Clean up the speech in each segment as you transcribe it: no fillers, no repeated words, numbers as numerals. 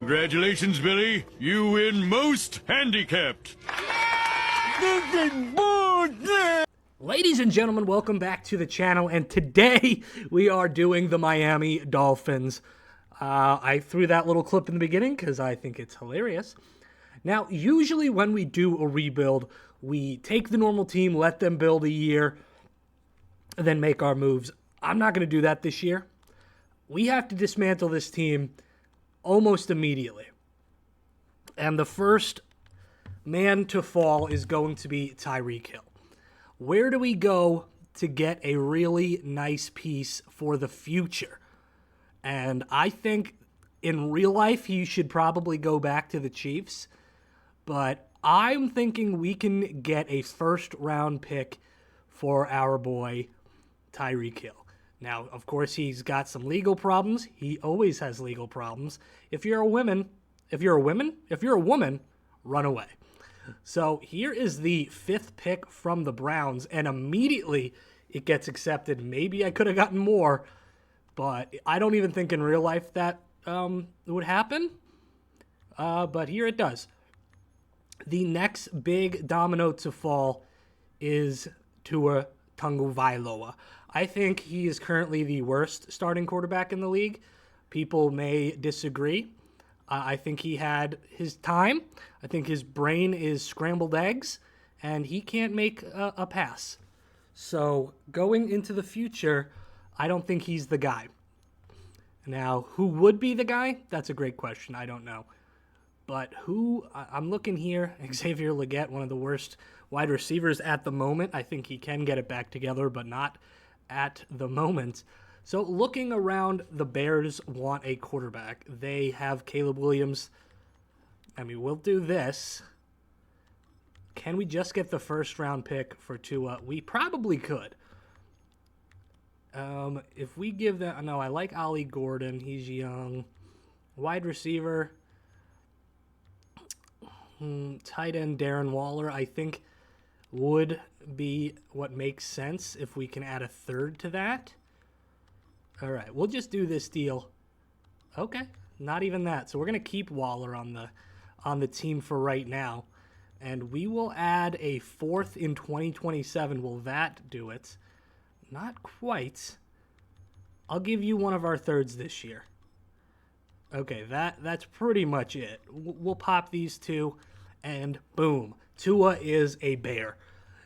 Congratulations, Billy. You win most handicapped. This is bullshit! Ladies and gentlemen, welcome back to the channel, and today we are doing the Miami Dolphins. I threw that little clip in the beginning because I think it's hilarious. Now, usually when we do a rebuild, we take the normal team, let them build a year, and then make our moves. I'm not going to do that this year. We have to dismantle this team almost immediately. And the first man to fall is going to be Tyreek Hill. Where do we go to get a really nice piece for the future? And I think in real life, you should probably go back to the Chiefs. But I'm thinking we can get a first-round pick for our boy, Tyreek Hill. Now, of course, he's got some legal problems. He always has legal problems. If you're a woman, run away. So here is the 5th pick from the Browns, and immediately it gets accepted. Maybe I could have gotten more, but I don't even think in real life that would happen. But here it does. The next big domino to fall is Tua Tagovailoa. I think he is currently the worst starting quarterback in the league. People may disagree. I think he had his time. I think his brain is scrambled eggs, and he can't make a pass. So going into the future, I don't think he's the guy. Now, who would be the guy? That's a great question. I don't know. But I'm looking here, Xavier Legette, one of the worst wide receivers at the moment. I think he can get it back together, but not at the moment. So looking around, the Bears want a quarterback. They have Caleb Williams. I mean, we'll do this. Can we just get the first-round pick for Tua? We probably could. If we give that... No, I like Ollie Gordon. He's young. Wide receiver. Tight end Darren Waller, I think, would be what makes sense if we can add a third to that. All right, we'll just do this deal. Okay, not even that. So we're going to keep Waller on the team for right now. And we will add a 4th in 2027. Will that do it? Not quite. I'll give you one of our thirds this year. Okay, that's pretty much it. We'll pop these two, and boom. Tua is a Bear.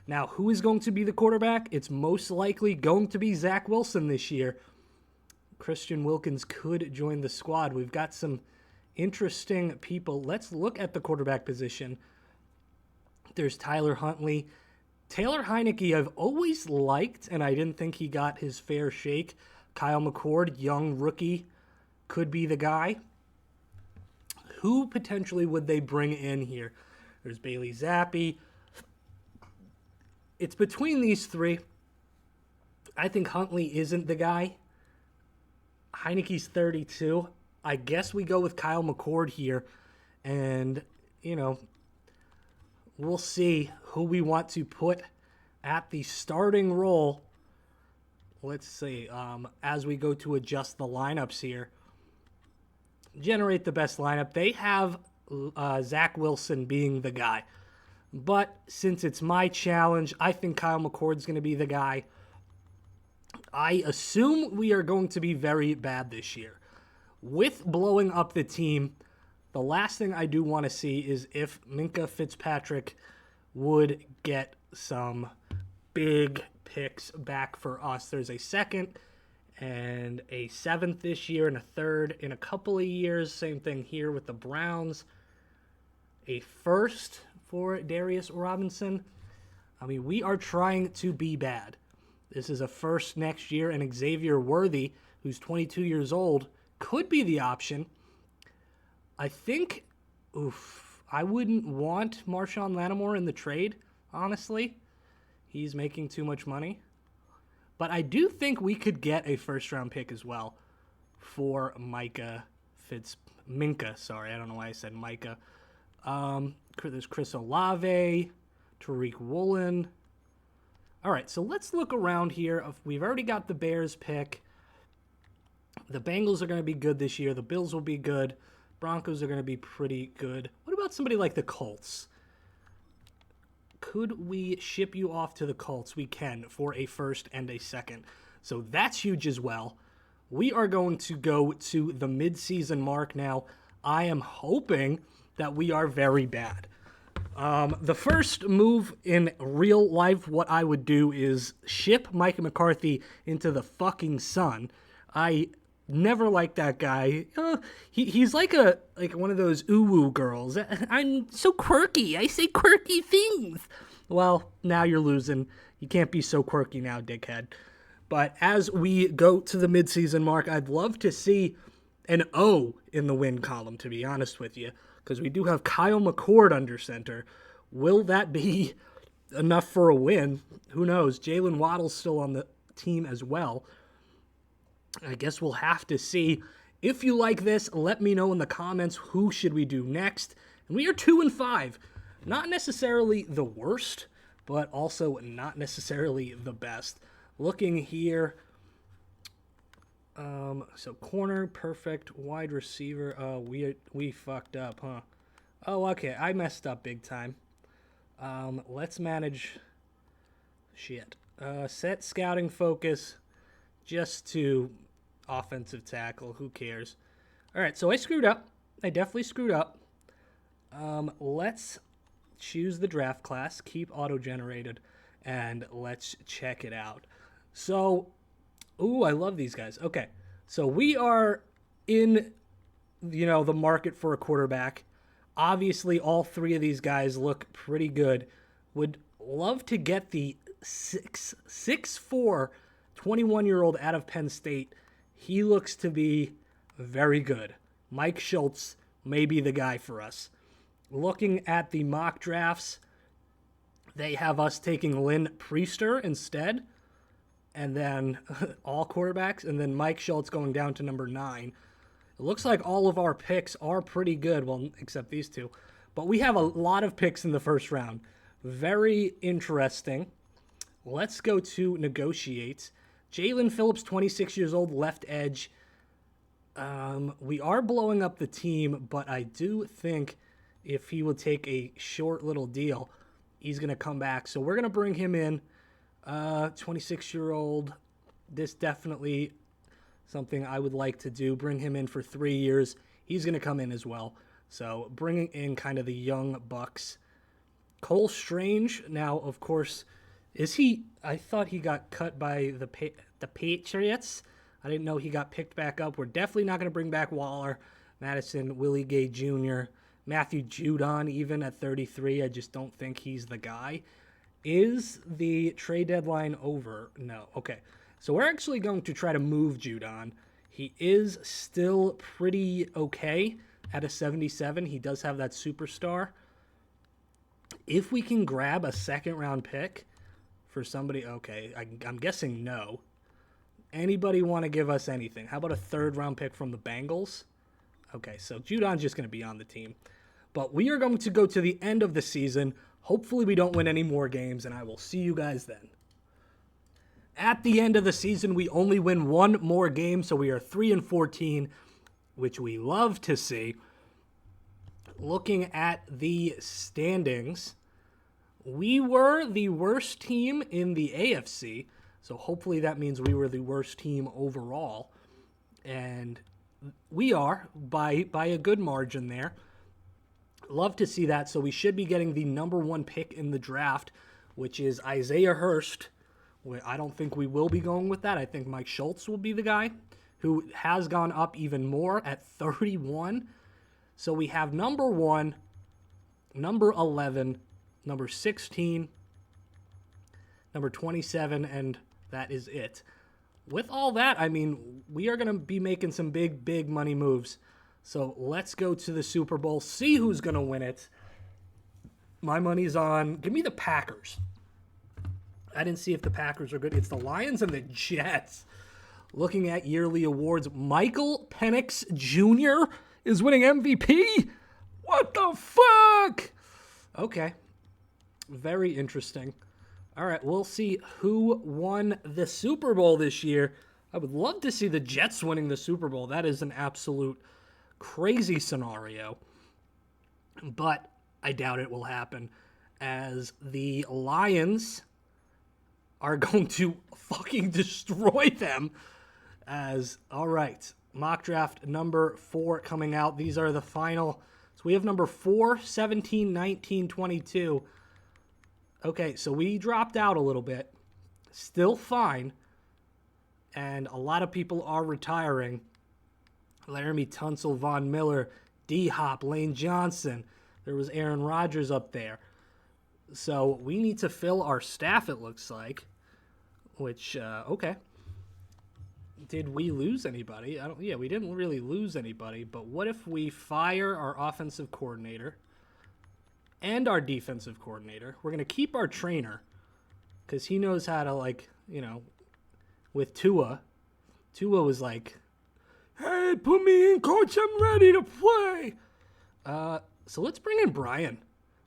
Now, who is going to be the quarterback? It's most likely going to be Zach Wilson this year. Christian Wilkins could join the squad. We've got some interesting people. Let's look at the quarterback position. There's Tyler Huntley. Taylor Heineke I've always liked, and I didn't think he got his fair shake. Kyle McCord, young rookie, could be the guy. Who potentially would they bring in here? There's Bailey Zappi. It's between these three. I think Huntley isn't the guy. Heineke's 32. I guess we go with Kyle McCord here. And, we'll see who we want to put at the starting role. Let's see. As we go to adjust the lineups here. Generate the best lineup. They have Zach Wilson being the guy. But since it's my challenge, I think Kyle McCord's going to be the guy. I assume we are going to be very bad this year. With blowing up the team, the last thing I do want to see is if Minkah Fitzpatrick would get some big picks back for us. There's a 2nd and a 7th this year and a 3rd in a couple of years. Same thing here with the Browns. A 1st for Darius Robinson. I mean, we are trying to be bad. This is a 1st next year, and Xavier Worthy, who's 22 years old, could be the option. I think, I wouldn't want Marshawn Lattimore in the trade, honestly. He's making too much money. But I do think we could get a 1st-round pick as well for Minka. Sorry, I don't know why I said Micah. There's Chris Olave, Tariq Woolen. All right, so let's look around here. We've already got the Bears pick. The Bengals are going to be good this year. The Bills will be good. Broncos are going to be pretty good. What about somebody like the Colts? Could we ship you off to the Colts? We can, for a first and a second. So that's huge as well. We are going to go to the midseason mark now. I am hoping that we are very bad. The first move in real life, what I would do is ship Mike McCarthy into the fucking sun. I never liked that guy. He's like one of those ooh-woo girls. I'm so quirky. I say quirky things. Well, now you're losing. You can't be so quirky now, dickhead. But as we go to the midseason mark, I'd love to see an O in the win column, to be honest with you, because we do have Kyle McCord under center. Will that be enough for a win? Who knows? Jalen Waddle's still on the team as well. I guess we'll have to see. If you like this, let me know in the comments who should we do next. And we are 2-5. Not necessarily the worst, but also not necessarily the best. Looking here, so corner, perfect, wide receiver. Oh, we fucked up, huh? Oh, okay, I messed up big time. Let's manage shit. Set scouting focus just to offensive tackle. Who cares? All right, so I screwed up. I definitely screwed up. Let's choose the draft class, keep auto-generated, and let's check it out. So, ooh, I love these guys. Okay, so we are in, the market for a quarterback. Obviously, all three of these guys look pretty good. Would love to get the 6'4", 21-year-old out of Penn State. He looks to be very good. Mike Schultz may be the guy for us. Looking at the mock drafts, they have us taking Lynn Priester instead, and then all quarterbacks, and then Mike Schultz going down to number 9. It looks like all of our picks are pretty good, well, except these two. But we have a lot of picks in the first round. Very interesting. Let's go to negotiate. Jalen Phillips, 26 years old, left edge. We are blowing up the team, but I do think if he would take a short little deal, he's going to come back. So we're going to bring him in. 26-year-old. This definitely something I would like to do. Bring him in for 3 years. He's going to come in as well. So bringing in kind of the young bucks. Cole Strange, now, of course, is he... I thought he got cut by the Patriots. I didn't know he got picked back up. We're definitely not going to bring back Waller, Madison, Willie Gay Jr., Matthew Judon even at 33. I just don't think he's the guy. Is the trade deadline over? No. Okay. So we're actually going to try to move Judon. He is still pretty okay at a 77. He does have that superstar. If we can grab a second-round pick for somebody, okay, I'm guessing no. Anybody want to give us anything? How about a third-round pick from the Bengals? Okay, so Judon's just going to be on the team. But we are going to go to the end of the season. Hopefully we don't win any more games, and I will see you guys then. At the end of the season, we only win one more game, so we are 3-14, which we love to see. Looking at the standings, we were the worst team in the AFC, so hopefully that means we were the worst team overall. And we are, by a good margin there. Love to see that. So we should be getting the number 1 pick in the draft, which is Isaiah Hurst. I don't think we will be going with that. I think Mike Schultz will be the guy who has gone up even more at 31. So we have number 1, number 11, number 16, number 27, and that is it. With all that, I mean, we are going to be making some big money moves. So let's go to the Super Bowl, see who's going to win it. My money's on, give me the Packers. I didn't see if the Packers are good. It's the Lions and the Jets. Looking at yearly awards, Michael Penix Jr. is winning MVP? What the fuck? Okay. Very interesting. All right, we'll see who won the Super Bowl this year. I would love to see the Jets winning the Super Bowl. That is an absolute crazy scenario, but I doubt it will happen, as the Lions are going to fucking destroy them. All right, mock draft number 4 coming out. These are the final. So we have number 4, 17, 19, 22. Okay, so we dropped out a little bit. Still fine. And a lot of people are retiring. Laramie Tunsil, Von Miller, D-Hop, Lane Johnson. There was Aaron Rodgers up there. So we need to fill our staff, it looks like. Which, okay. Did we lose anybody? Yeah, we didn't really lose anybody. But what if we fire our offensive coordinator and our defensive coordinator? We're going to keep our trainer because he knows how to, like, you know, with Tua. Tua was like, hey, put me in, coach. I'm ready to play. So let's bring in Brian.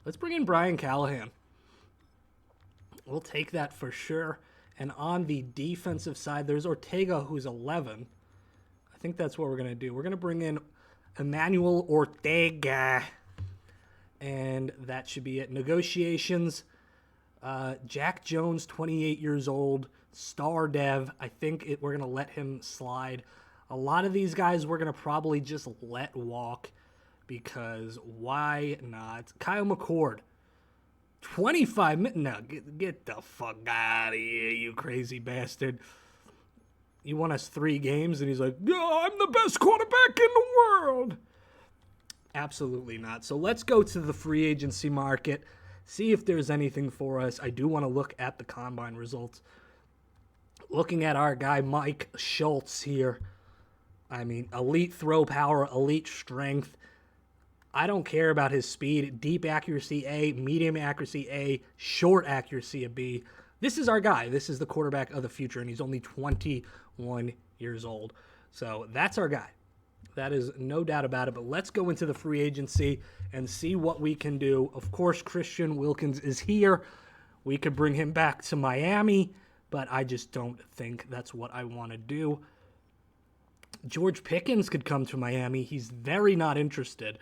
Let's bring in Brian Callahan. We'll take that for sure. And on the defensive side, there's Ortega, who's 11. I think that's what we're going to do. We're going to bring in Emmanuel Ortega. And that should be it. Negotiations. Jack Jones, 28 years old. Star dev. I think we're going to let him slide. A lot of these guys we're going to probably just let walk. Because why not? Kyle McCord. 25 minutes. No, get the fuck out of here, you crazy bastard. You won us 3 games, and he's like, oh, I'm the best quarterback in the world. Absolutely not. So let's go to the free agency market, see if there's anything for us. I do want to look at the combine results. Looking at our guy, Mike Schultz here. I mean, elite throw power, elite strength. I don't care about his speed. Deep accuracy, A. Medium accuracy, A. Short accuracy, a B. This is our guy. This is the quarterback of the future, and he's only 21 years old. So that's our guy. That is no doubt about it. But let's go into the free agency and see what we can do. Of course, Christian Wilkins is here. We could bring him back to Miami, but I just don't think that's what I want to do. George Pickens could come to Miami. He's very not interested.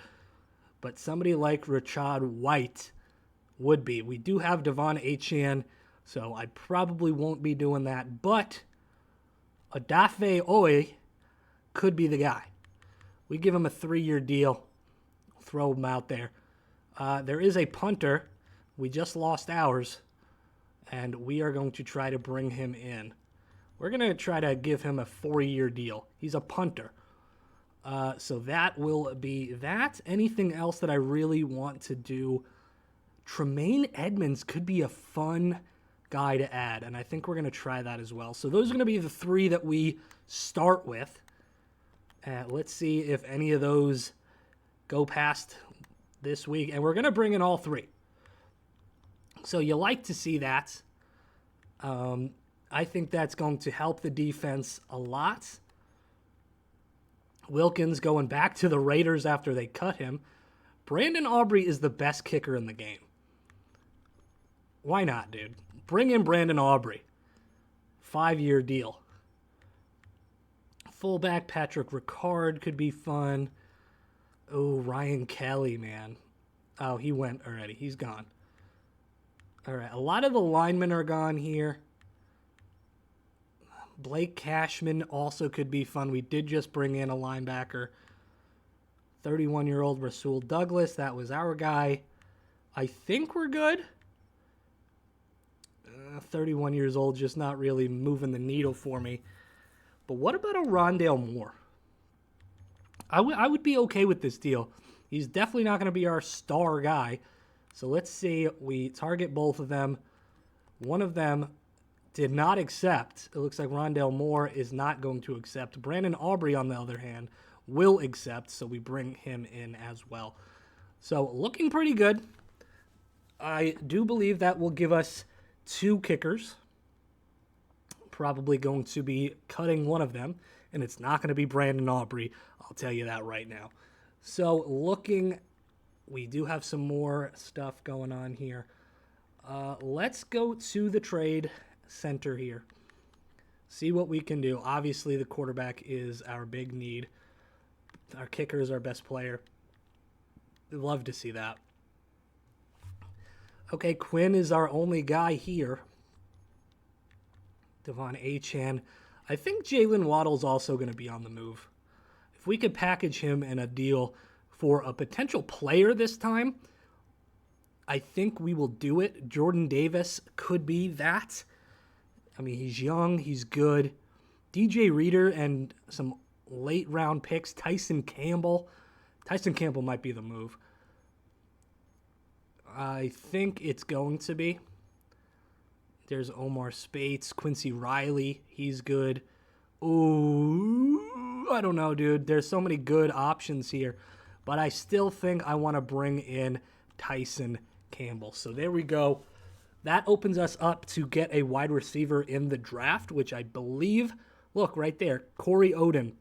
But somebody like Rashad White would be. We do have Devon Achane, so I probably won't be doing that. But Odafe Oye could be the guy. We give him a 3-year deal. Throw him out there. There is a punter. We just lost ours, and we are going to try to bring him in. We're going to try to give him a 4-year deal. He's a punter. So that will be that. Anything else that I really want to do? Tremaine Edmonds could be a fun guy to add, and I think we're going to try that as well. So those are going to be the 3 that we start with. Let's see if any of those go past this week. And we're going to bring in all 3. So you like to see that. I think that's going to help the defense a lot. Wilkins going back to the Raiders after they cut him. Brandon Aubrey is the best kicker in the game. Why not, dude? Bring in Brandon Aubrey. 5-year deal. Fullback Patrick Ricard could be fun. Oh, Ryan Kelly, man. Oh, he went already. He's gone. All right, a lot of the linemen are gone here. Blake Cashman also could be fun. We did just bring in a linebacker. 31-year-old Rasul Douglas. That was our guy. I think we're good. 31 years old, just not really moving the needle for me. But what about a Rondale Moore? I would be okay with this deal. He's definitely not going to be our star guy. So let's see. We target both of them. One of them did not accept. It looks like Rondale Moore is not going to accept. Brandon Aubrey, on the other hand, will accept, so we bring him in as well. So looking pretty good. I do believe that will give us 2 kickers. Probably going to be cutting one of them, and it's not going to be Brandon Aubrey. I'll tell you that right now. So looking, we do have some more stuff going on here. Let's go to the trade center here. See what we can do. Obviously, the quarterback is our big need. Our kicker is our best player. Love to see that. Okay, Quinn is our only guy here. Devon Achane. I think Jalen Waddle's also going to be on the move. If we could package him in a deal for a potential player this time, I think we will do it. Jordan Davis could be that. I mean, he's young, he's good. DJ Reader and some late round picks. Tyson Campbell. Tyson Campbell might be the move. I think it's going to be. There's Omar Spates, Quincy Riley. He's good. Ooh, I don't know, dude. There's so many good options here. But I still think I want to bring in Tyson Campbell. So there we go. That opens us up to get a wide receiver in the draft, which I believe, look, right there, Corey Oden.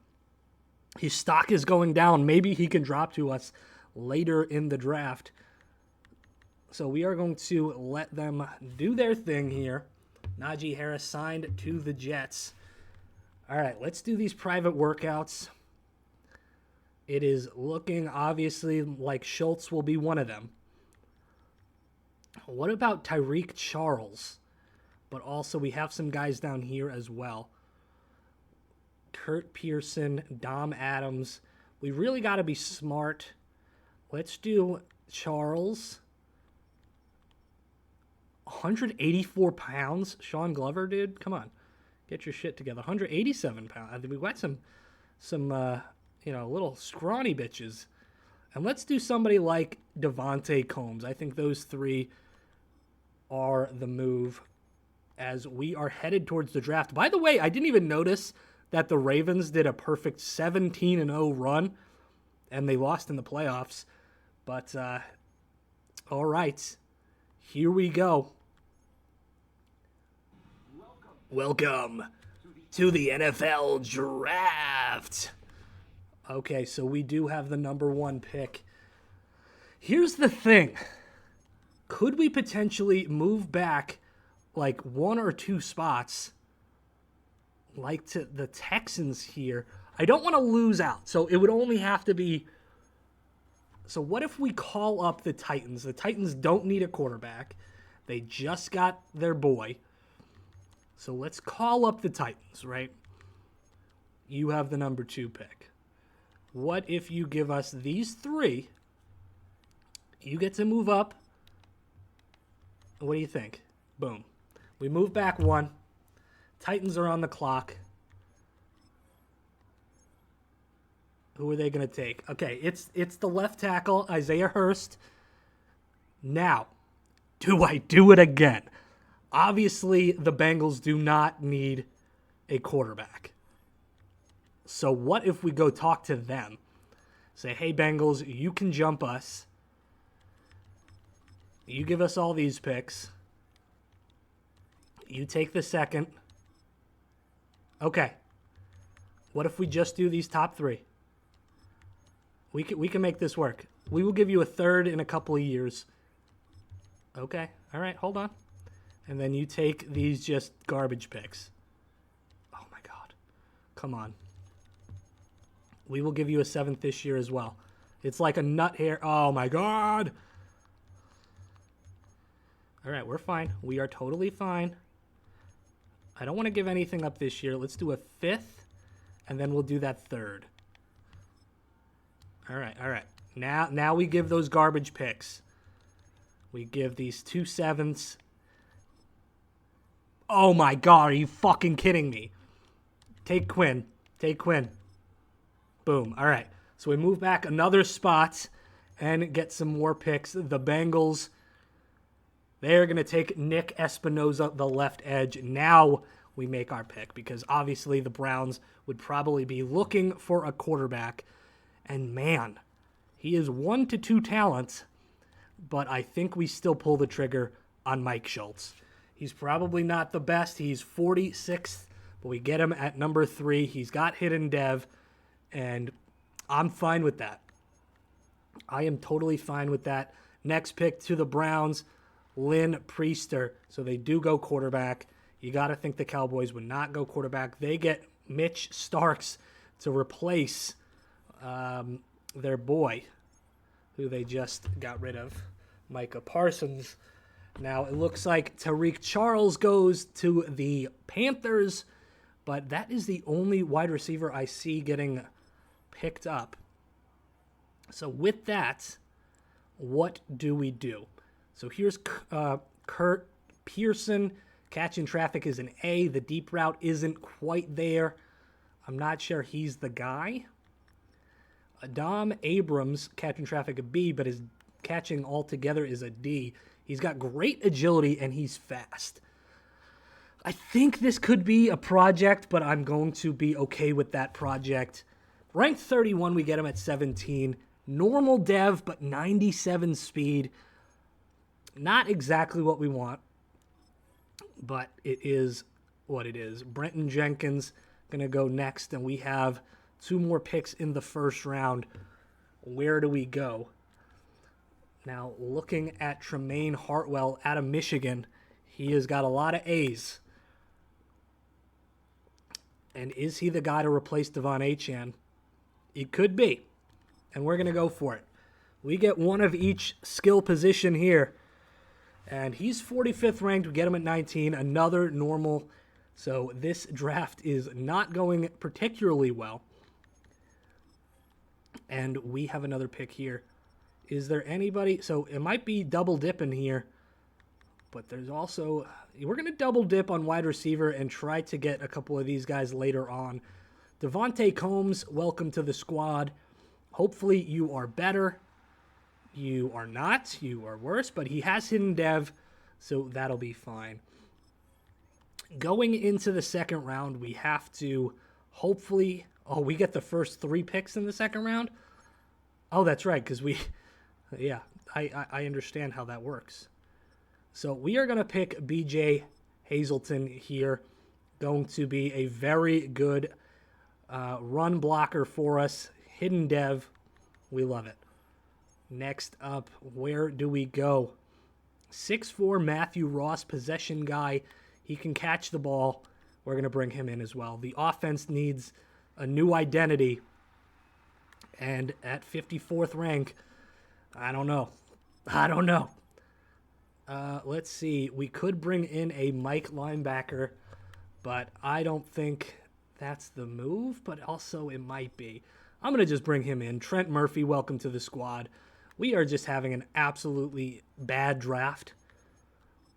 His stock is going down. Maybe he can drop to us later in the draft. So we are going to let them do their thing here. Najee Harris signed to the Jets. All right, let's do these private workouts. It is looking obviously like Schultz will be one of them. What about Tyreek Charles? But also we have some guys down here as well. Kurt Pearson, Dom Adams. We really got to be smart. Let's do Charles. 184 pounds. Sean Glover, dude. Come on. Get your shit together. 187 pounds. I think we got some little scrawny bitches. And let's do somebody like Devontae Combs. I think those three are the move as we are headed towards the draft. By the way, I didn't even notice that the Ravens did a perfect 17-0 run, and they lost in the playoffs. But, all right. Here we go. Welcome to the NFL Draft. Okay, so we do have the number 1 pick. Here's the thing. Could we potentially move back like 1 or 2 spots, like to the Texans here? I don't want to lose out, so it would only have to be... So what if we call up the Titans? The Titans don't need a quarterback. They just got their boy. So let's call up the Titans, right? You have the number 2 pick. What if you give us these 3? You get to move up. What do you think? Boom. We move back 1. Titans are on the clock. Who are they going to take? Okay, it's the left tackle, Isaiah Hurst. Now, do I do it again? Obviously, the Bengals do not need a quarterback. So what if we go talk to them? Say, hey, Bengals, you can jump us. You give us all these picks. You take the second. Okay. What if we just do these top 3? We can make this work. We will give you a 3rd in a couple of years. Okay. All right. Hold on. And then you take these just garbage picks. Oh, my God. Come on. We will give you a 7th this year as well. It's like a nut hair. Oh, my God. All right. We're fine. We are totally fine. I don't want to give anything up this year. Let's do a 5th, and then we'll do that 3rd. All right, all right. Now we give those garbage picks. We give these 2 7ths. Oh my God, are you fucking kidding me? Take Quinn. Take Quinn. Boom. All right. So we move back another spot and get some more picks. The Bengals, they're going to take Nick Espinoza, the left edge. Now we make our pick because obviously the Browns would probably be looking for a quarterback. And man, he is 1 to 2 talents, but I think we still pull the trigger on Mike Schultz. He's probably not the best. He's 46th, but we get him at number 3. He's got hidden dev, and I'm fine with that. I am totally fine with that. Next pick to the Browns, Lynn Priester. So they do go quarterback. You got to think the Cowboys would not go quarterback. They get Mitch Starks to replace their boy, who they just got rid of, Micah Parsons. Now, it looks like Tariq Charles goes to the Panthers, but that is the only wide receiver I see getting picked up. So with that, what do we do? So here's Kurt Pearson. Catching traffic is an A. The deep route isn't quite there. I'm not sure he's the guy. Adam Abrams, catching traffic a B, but his catching altogether is a D. He's got great agility, and he's fast. I think this could be a project, but I'm going to be okay with that project. Ranked 31, we get him at 17. Normal dev, but 97 speed. Not exactly what we want, but it is what it is. Brenton Jenkins going to go next, and we have 2 more picks in the first round. Where do we go? Now, looking at Tremaine Hartwell out of Michigan, he has got a lot of A's. And is he the guy to replace Devon Achane? It could be. And we're going to go for it. We get one of each skill position here. And he's 45th ranked. We get him at 19. Another normal. So this draft is not going particularly well. And we have another pick here. Is there anybody? So it might be double dipping here. But there's also, we're going to double dip on wide receiver and try to get a couple of these guys later on. Devontae Combs, welcome to the squad. Hopefully you are better. You are not. You are worse, but he has hidden dev, so that'll be fine. Going into the second round, we have to hopefully, we get the first 3 picks in the second round? Oh, that's right, because yeah, I understand how that works. So we are going to pick B.J. Hazelton here. Going to be a very good run blocker for us. Hidden dev. We love it. Next up, where do we go? 6'4" Matthew Ross, possession guy. He can catch the ball. We're going to bring him in as well. The offense needs a new identity. And at 54th rank, I don't know. Let's see. We could bring in a Mike linebacker, but I don't think that's the move, but also it might be. I'm going to just bring him in. Trent Murphy, welcome to the squad. We are just having an absolutely bad draft,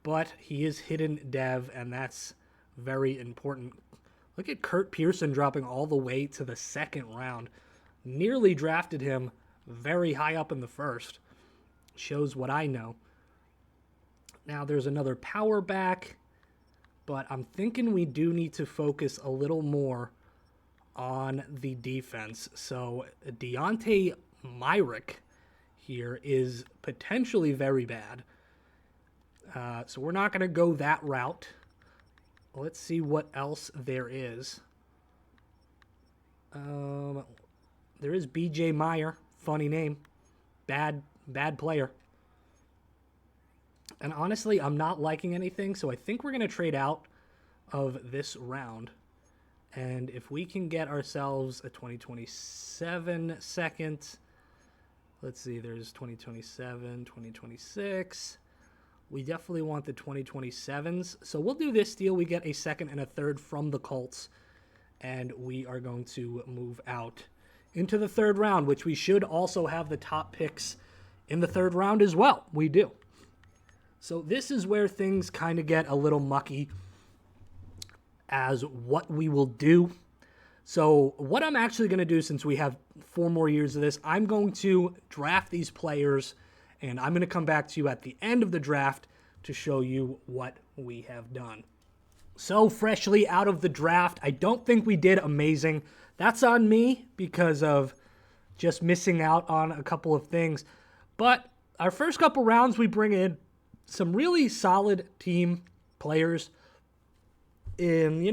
but he is hidden dev, and that's very important. Look at Kurt Pearson dropping all the way to the second round. Nearly drafted him very high up in the first. Shows what I know. Now there's another power back, but I'm thinking we do need to focus a little more on the defense. So Deontay Myrick here is potentially very bad. So we're not going to go that route. Let's see what else there is. There is B.J. Meyer. Funny name. Bad player. And honestly, I'm not liking anything, so I think we're going to trade out of this round. And if we can get ourselves a 2027 second, let's see, there's 2027, 2026. We definitely want the 2027s. So we'll do this deal. We get a second and a third from the Colts, and we are going to move out into the third round, which we should also have the top picks in the third round as well. We do. So this is where things kind of get a little mucky as what we will do. So what I'm actually going to do, since we have 4 more years of this, I'm going to draft these players, and I'm going to come back to you at the end of the draft to show you what we have done. So freshly out of the draft, I don't think we did amazing. That's on me because of just missing out on a couple of things. But our first couple rounds, we bring in some really solid team players. And,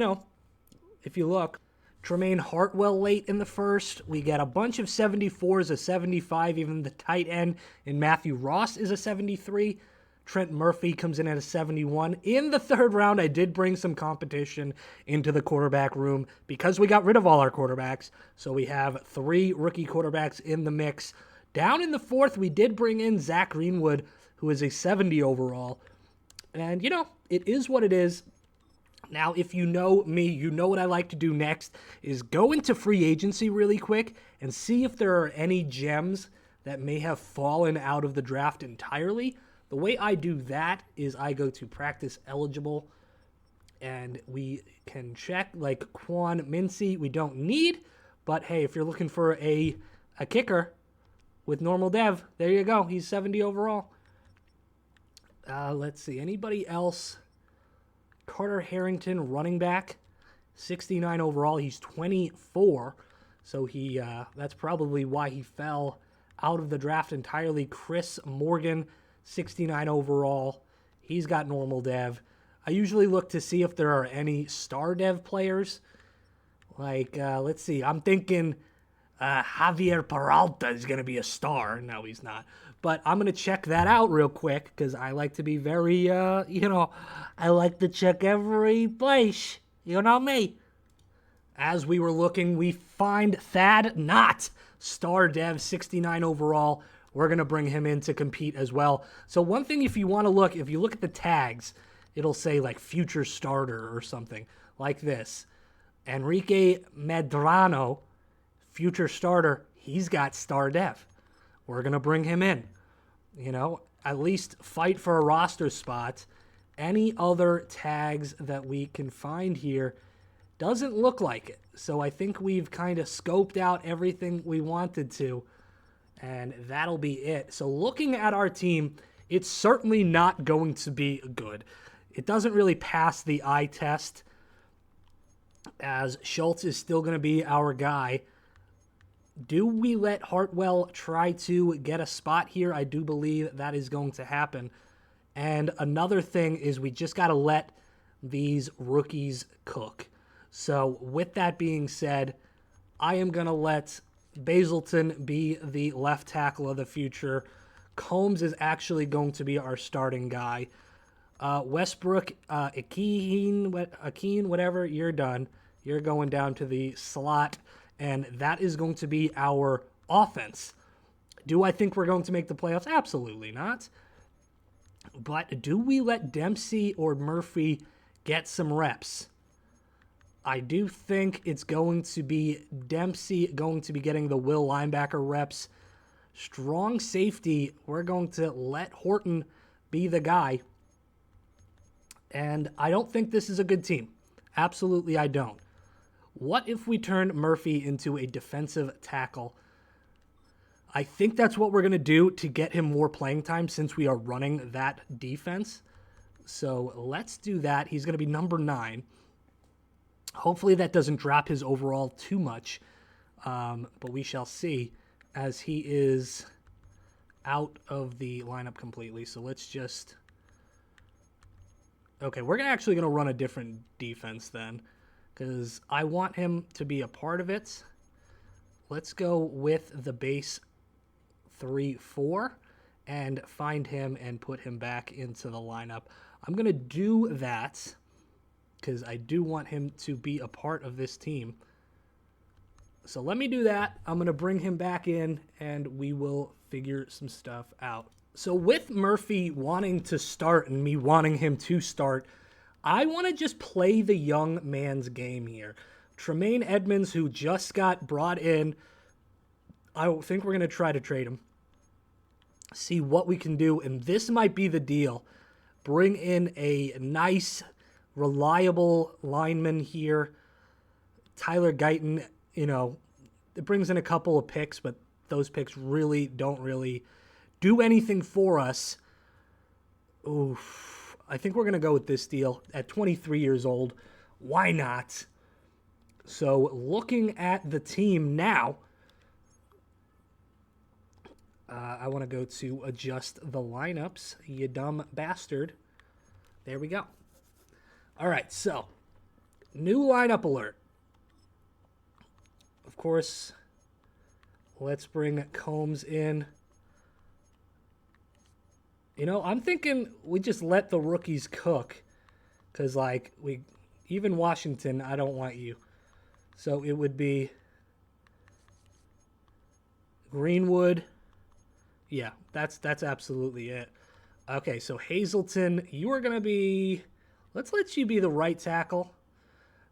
if you look, Tremaine Hartwell late in the first. We get a bunch of 74s, a 75, even the tight end in Matthew Ross is a 73. Trent Murphy comes in at a 71. In the third round, I did bring some competition into the quarterback room because we got rid of all our quarterbacks. So we have 3 rookie quarterbacks in the mix. Down in the fourth, we did bring in Zach Greenwood, who is a 70 overall. And, you know, it is what it is. Now, if you know me, you know what I like to do next is go into free agency really quick and see if there are any gems that may have fallen out of the draft entirely. The way I do that is I go to practice eligible and we can check like Quan Mincy we don't need. But hey, if you're looking for a kicker with normal dev, there you go. He's 70 overall. Let's see. Anybody else? Carter Harrington, running back, 69 overall. He's 24, so that's probably why he fell out of the draft entirely. Chris Morgan, 69 overall. He's got normal dev. I usually look to see if there are any star dev players. Like, let's see. I'm thinking Javier Peralta is going to be a star. No, he's not. But I'm going to check that out real quick because I like to be very, I like to check every place. You know me. As we were looking, we find Thad Knott, star dev, 69 overall. We're going to bring him in to compete as well. So one thing, if you want to look, if you look at the tags, it'll say like future starter or something like this. Enrique Medrano, future starter, he's got star dev. We're going to bring him in. You know, at least fight for a roster spot. Any other tags that we can find here doesn't look like it. So I think we've kind of scoped out everything we wanted to, and that'll be it. So looking at our team, it's certainly not going to be good. It doesn't really pass the eye test, as Schultz is still going to be our guy. Do we let Hartwell try to get a spot here? I do believe that is going to happen. And another thing is we just got to let these rookies cook. So with that being said, I am going to let Basilton be the left tackle of the future. Combs is actually going to be our starting guy. Westbrook, Akeen, whatever, you're done. You're going down to the slot. And that is going to be our offense. Do I think we're going to make the playoffs? Absolutely not. But do we let Dempsey or Murphy get some reps? I do think it's going to be Dempsey going to be getting the will linebacker reps. Strong safety, we're going to let Horton be the guy. And I don't think this is a good team. Absolutely, I don't. What if we turn Murphy into a defensive tackle? I think that's what we're going to do to get him more playing time since we are running that defense. So let's do that. He's going to be number 9. Hopefully that doesn't drop his overall too much, but we shall see as he is out of the lineup completely. So let's just... Okay, we're actually going to run a different defense then, because I want him to be a part of it. Let's go with the base 3-4 and find him and put him back into the lineup. I'm going to do that because I do want him to be a part of this team. So let me do that. I'm going to bring him back in and we will figure some stuff out. So with Murphy wanting to start and me wanting him to start, I want to just play the young man's game here. Tremaine Edmonds, who just got brought in, I think we're going to try to trade him. See what we can do, and this might be the deal. Bring in a nice, reliable lineman here. Tyler Guyton, it brings in a couple of picks, but those picks really don't do anything for us. Oof. I think we're going to go with this deal at 23 years old. Why not? So looking at the team now, I want to go to adjust the lineups, you dumb bastard. There we go. All right, so new lineup alert. Of course, let's bring Combs in. You know, I'm thinking we just let the rookies cook. Because, like, even Washington, I don't want you. So it would be Greenwood. Yeah, that's absolutely it. Okay, so Hazleton, you are going to be... Let's let you be the right tackle.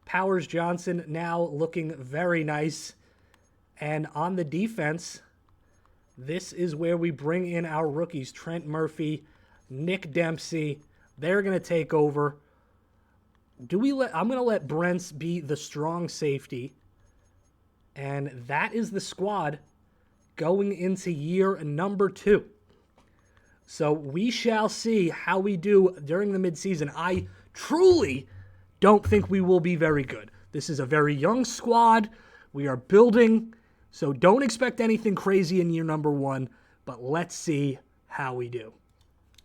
Powers Johnson now looking very nice. And on the defense, this is where we bring in our rookies. Trent Murphy, Nick Dempsey. They're going to take over. I'm going to let Brents be the strong safety. And that is the squad going into year number 2. So we shall see how we do during the midseason. I truly don't think we will be very good. This is a very young squad. We are building, so don't expect anything crazy in year number 1, but let's see how we do.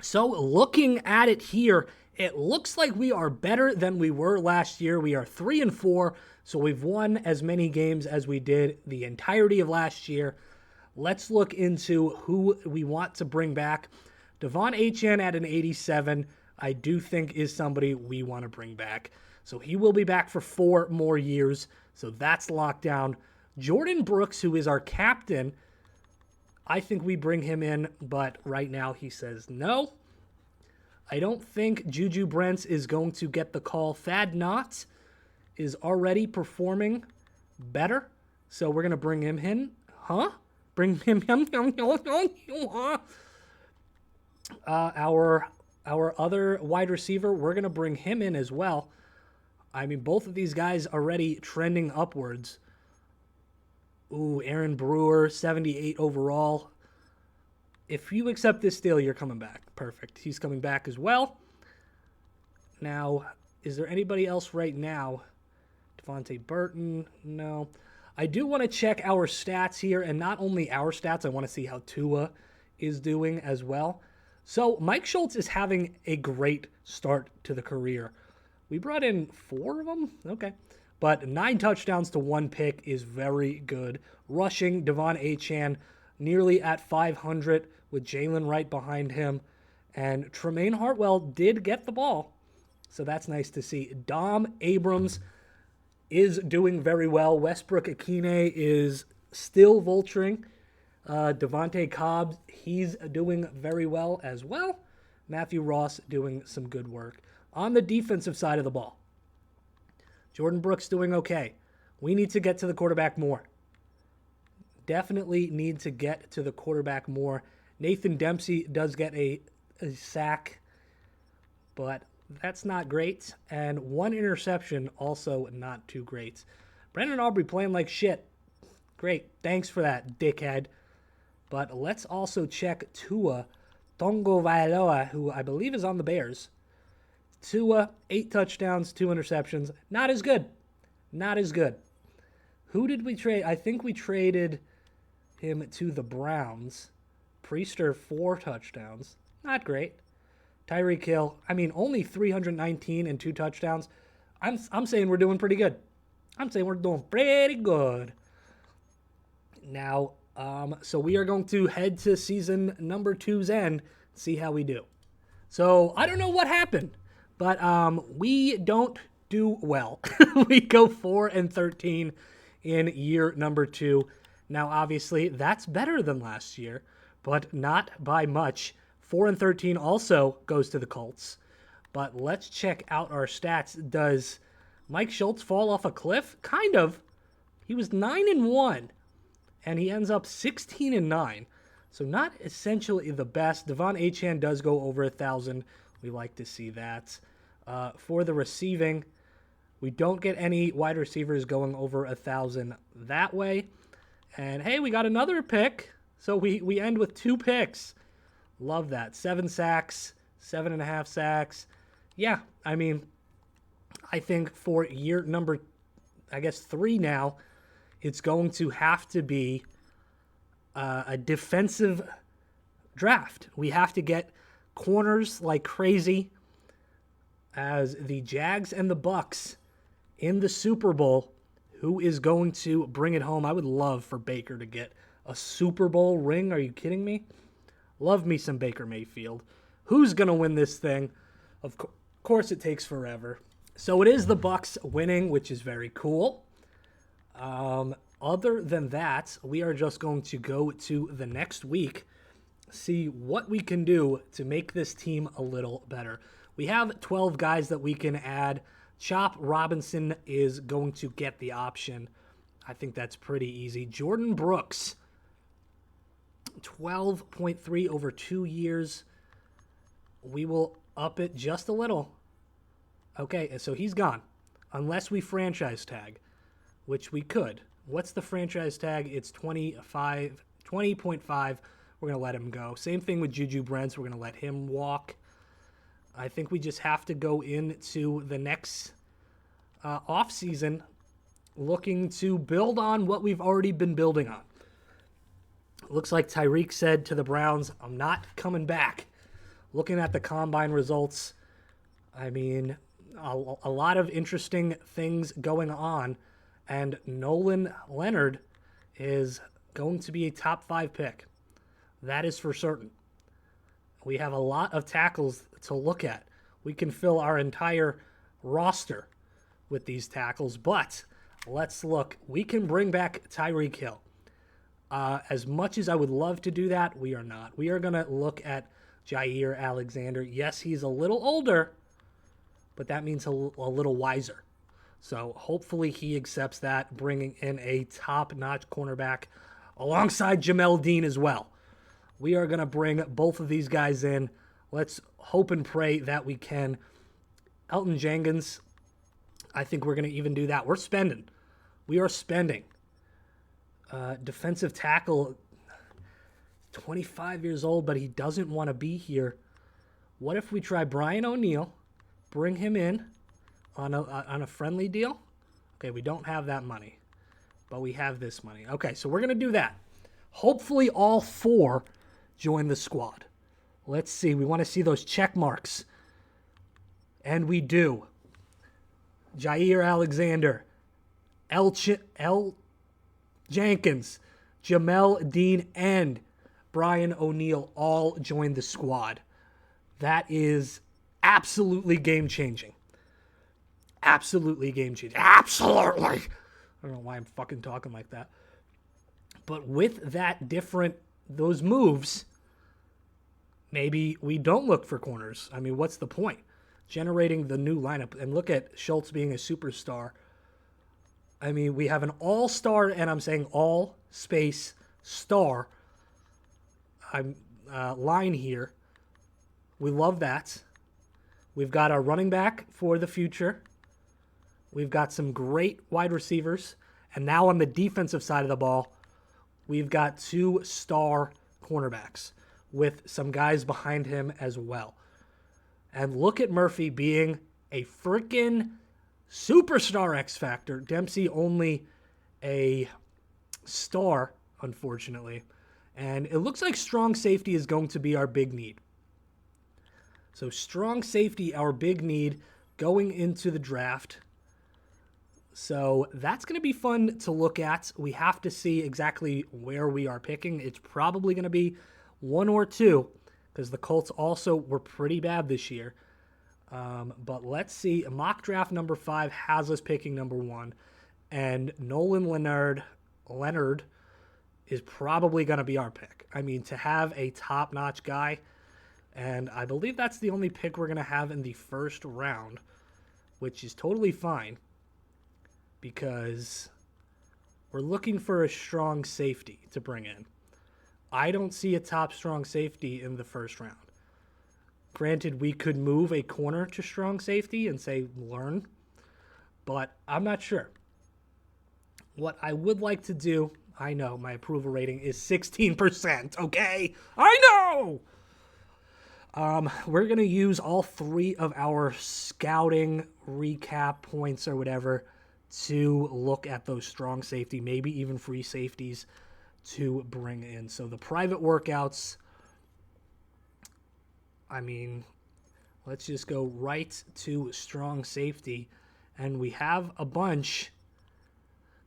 So looking at it here, it looks like we are better than we were last year. We are 3-4, so we've won as many games as we did the entirety of last year. Let's look into who we want to bring back. Devon Achane at an 87, I do think is somebody we want to bring back. So he will be back for 4 more years, so that's locked down. Jordan Brooks, who is our captain, I think we bring him in, but right now he says no. I don't think Juju Brents is going to get the call. Thad Knott is already performing better, so we're going to bring him in. Huh? Bring him in. Our other wide receiver, we're going to bring him in as well. I mean, both of these guys already trending upwards. Ooh, Aaron Brewer, 78 overall. If you accept this deal, you're coming back. Perfect. He's coming back as well. Now, is there anybody else right now? Devontae Burton? No. I do want to check our stats here, and not only our stats, I want to see how Tua is doing as well. So, Mike Schultz is having a great start to the career. We brought in 4 of them? Okay. But 9 touchdowns to 1 pick is very good. Rushing, Devon Achane nearly at 500 with Jalen Wright behind him. And Tremaine Hartwell did get the ball, so that's nice to see. Dom Abrams is doing very well. Westbrook Akine is still vulturing. Devontae Cobb, he's doing very well as well. Matthew Ross doing some good work. On the defensive side of the ball, Jordan Brooks doing okay. We need to get to the quarterback more. Definitely need to get to the quarterback more. Nathan Dempsey does get a sack, but that's not great. And 1 interception, also not too great. Brandon Aubrey playing like shit. Great. Thanks for that, dickhead. But let's also check Tua Tagovailoa, who I believe is on the Bears. Tua, 8 touchdowns, 2 interceptions. Not as good. Not as good. Who did we trade? I think we traded him to the Browns. Priester, 4 touchdowns. Not great. Tyreek Hill, I mean, only 319 and 2 touchdowns. I'm saying we're doing pretty good. I'm saying we're doing pretty good. Now, so we are going to head to season number 2's end, see how we do. So I don't know what happened, but we don't do well. We go 4-13 in year number 2. Now, obviously, that's better than last year, but not by much. 4-13 also goes to the Colts. But let's check out our stats. Does Mike Schultz fall off a cliff? Kind of. He was 9-1, and he ends up 16-9. So not essentially the best. Devon Achane does go over 1,000. We like to see that. For the receiving, we don't get any wide receivers going over 1,000 that way. And hey, we got another pick. So we end with 2 picks. Love that. 7 sacks, 7.5 sacks. Yeah, I mean, I think for year number, 3 now, it's going to have to be a defensive draft. We have to get corners like crazy, as the Jags and the Bucks in the Super Bowl. Who is going to bring it home? I would love for Baker to get a Super Bowl ring. Are you kidding me? Love me some Baker Mayfield. who's going to win this thing. Of course, it takes forever. So it is the Bucks winning, which is very cool. Other than that, we are just going to go to the next week, see what we can do to make this team a little better. We have 12 guys that we can add. Chop Robinson is going to get the option. I think that's pretty easy. Jordan Brooks, 12.3 over 2 years. We will up it just a little. Okay, so he's gone. Unless we franchise tag, which we could. What's the franchise tag? It's 20.5. We're going to let him go. Same thing with Juju Brents. We're going to let him walk. I think we just have to go into the next offseason looking to build on what we've already been building on. Looks like Tyreek said to the Browns, I'm not coming back. Looking at the combine results, I mean, a lot of interesting things going on. And Nolan Leonard is going to be a top 5 pick. That is for certain. We have a lot of tackles to look at. We can fill our entire roster with these tackles, but let's look. We can bring back Tyreek Hill. As much as I would love to do that, we are not. We are going to look at Jair Alexander. Yes, he's a little older, but that means a little wiser. So hopefully he accepts that, bringing in a top-notch cornerback alongside Jamel Dean as well. We are going to bring both of these guys in. Let's hope and pray that we can. Elton Jenkins, I think we're going to even do that. We're spending. We are spending. Defensive tackle, 25 years old, but he doesn't want to be here. What if we try Brian O'Neill, bring him in on a friendly deal? Okay, we don't have that money, but we have this money. Okay, so we're going to do that. Hopefully all 4 join the squad. Let's see. We want to see those check marks. And we do. Jair Alexander, L. Jenkins, Jamel Dean, and Brian O'Neill all joined the squad. That is absolutely game-changing. Absolutely game-changing. Absolutely. I don't know why I'm fucking talking like that. But with those moves, maybe we don't look for corners. I mean, what's the point? Generating the new lineup. And look at Schultz being a superstar. I mean, we have an all-star, and I'm saying all-space star line here. We love that. We've got our running back for the future. We've got some great wide receivers. And now on the defensive side of the ball, we've got 2 star cornerbacks with some guys behind him as well. And look at Murphy being a freaking superstar X Factor. Dempsey only a star, unfortunately. And it looks like strong safety is going to be our big need. So strong safety, our big need going into the draft. So that's going to be fun to look at. We have to see exactly where we are picking. It's probably going to be 1 or 2 because the Colts also were pretty bad this year. But let's see. Mock draft number 5 has us picking number 1. And Nolan Leonard is probably going to be our pick. I mean, to have a top-notch guy, and I believe that's the only pick we're going to have in the first round, which is totally fine because we're looking for a strong safety to bring in. I don't see a top strong safety in the first round. Granted, we could move a corner to strong safety and say, learn, but I'm not sure. What I would like to do, I know my approval rating is 16%, okay? I know! We're going to use all 3 of our scouting recap points or whatever to look at those strong safety, maybe even free safeties to bring in. So the private workouts, I mean, let's just go right to strong safety. And we have a bunch.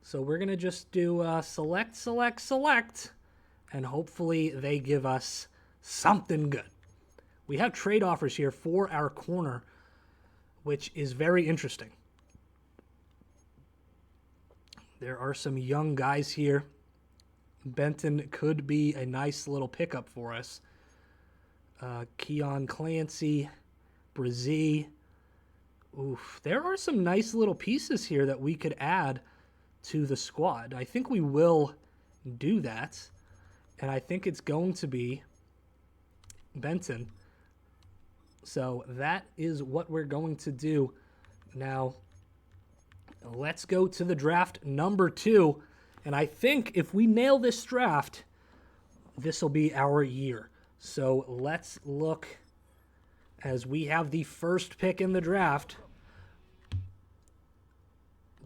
So we're going to just do select. And hopefully they give us something good. We have trade offers here for our corner, which is very interesting. There are some young guys here. Benton could be a nice little pickup for us. Keon Clancy, Brazee. Oof, there are some nice little pieces here that we could add to the squad. I think we will do that. And I think it's going to be Benton. So that is what we're going to do. Now, let's go to the draft number 2. And I think if we nail this draft, this will be our year. So let's look as we have the first pick in the draft.